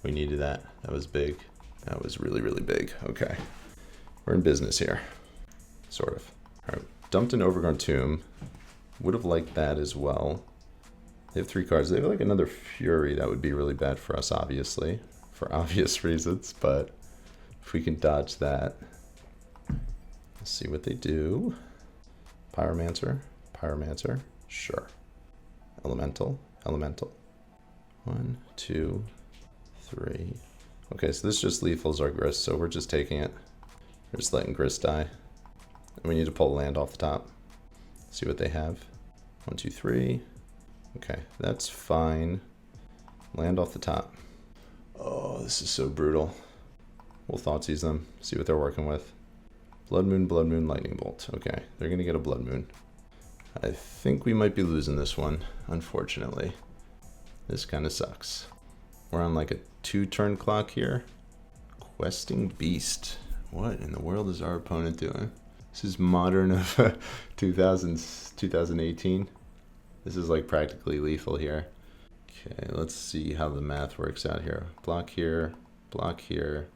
Speaker 1: We needed that. That was big. That was really, really big. Okay. We're in business here. Sort of. Alright, dumped an Overgrown Tomb. Would have liked that as well. They have 3 cards. They have like another Fury. That would be really bad for us, obviously. For obvious reasons, but if we can dodge that. Let's see what they do. Pyromancer. Pyromancer. Sure. Elemental. Elemental. 1, 2, 3. Okay, so this just lethals our Grist, so we're just taking it. We're just letting Grist die. And we need to pull land off the top. See what they have. 1, 2, 3. Okay, that's fine. Land off the top. Oh, this is so brutal. We'll Thoughtseize them, see what they're working with. Blood Moon, Lightning Bolt. Okay, they're gonna get a Blood Moon. I think we might be losing this one, unfortunately. This kind of sucks. We're on like a 2-turn clock here. Questing Beast. What in the world is our opponent doing? This is modern of 2018. This is like practically lethal here. Okay, let's see how the math works out here. Block here, block here,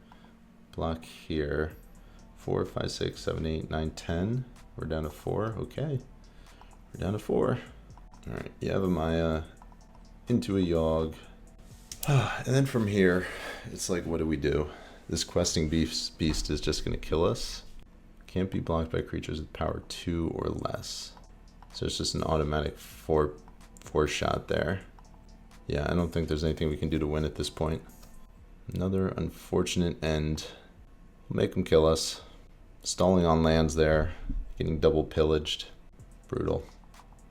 Speaker 1: block here. 4, 5, 6, 7, 8, 9, 10. We're down to 4. Okay. We're down to 4. Alright, Yavimaya into a Yawg. And then from here, it's like, what do we do? This Questing Beast is just going to kill us. Can't be blocked by creatures with power 2 or less. So it's just an automatic 4 shot there. Yeah, I don't think there's anything we can do to win at this point. Another unfortunate end. We'll make them kill us. Stalling on lands there. Getting double pillaged. Brutal.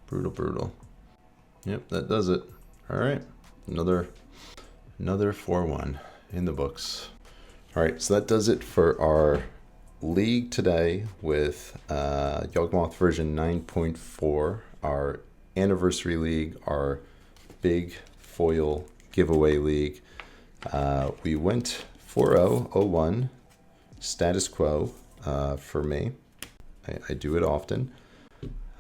Speaker 1: Brutal, brutal. Yep, that does it. Alright. Another 4-1 in the books. Alright, so that does it for our league today with Yawgmoth version 9.4, our anniversary league, our big foil giveaway league. We went 4-0-0-1, status quo for me. I do it often.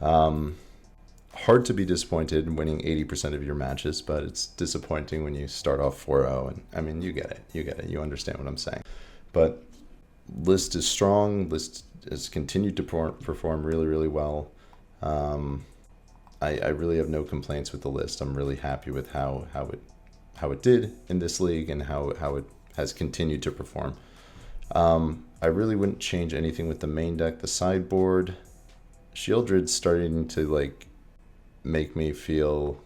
Speaker 1: Hard to be disappointed in winning 80% of your matches, but it's disappointing when you start off 4-0. And I mean, you get it. You understand what I'm saying. But list is strong. List has continued to perform really, really well. I really have no complaints with the list. I'm really happy with how it did in this league and how it has continued to perform. I really wouldn't change anything with the main deck. The sideboard, Shieldred's starting to like make me feel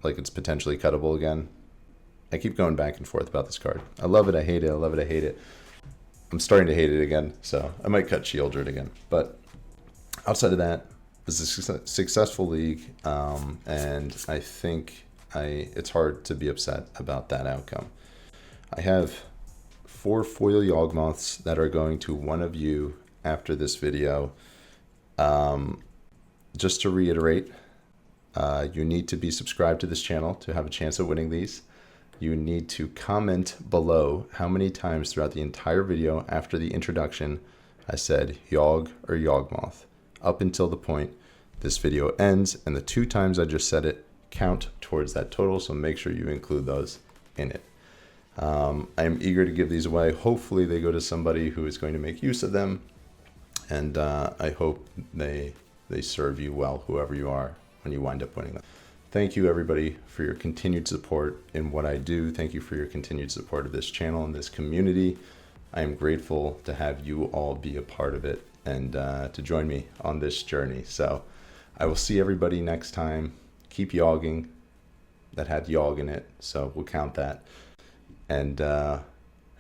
Speaker 1: like it's potentially cuttable again. I keep going back and forth about this card. I love it, I hate it, I love it, I hate it. I'm starting to hate it again, so I might cut Shieldred again. But outside of that, it was a successful league, and I think it's hard to be upset about that outcome. I have 4 foil Yawgmoths that are going to one of you after this video. Just to reiterate, you need to be subscribed to this channel to have a chance of winning these. You need to comment below how many times throughout the entire video after the introduction I said Yawg or Yawgmoth, up until the point this video ends, and the 2 times I just said it count towards that total, so make sure you include those in it. I am eager to give these away. Hopefully they go to somebody who is going to make use of them, and I hope they serve you well, whoever you are, when you wind up winning them. Thank you, everybody, for your continued support in what I do. Thank you for your continued support of this channel and this community. I am grateful to have you all be a part of it and to join me on this journey. So I will see everybody next time. Keep yogging. That had Yawg in it, so we'll count that. And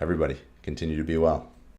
Speaker 1: everybody, continue to be well.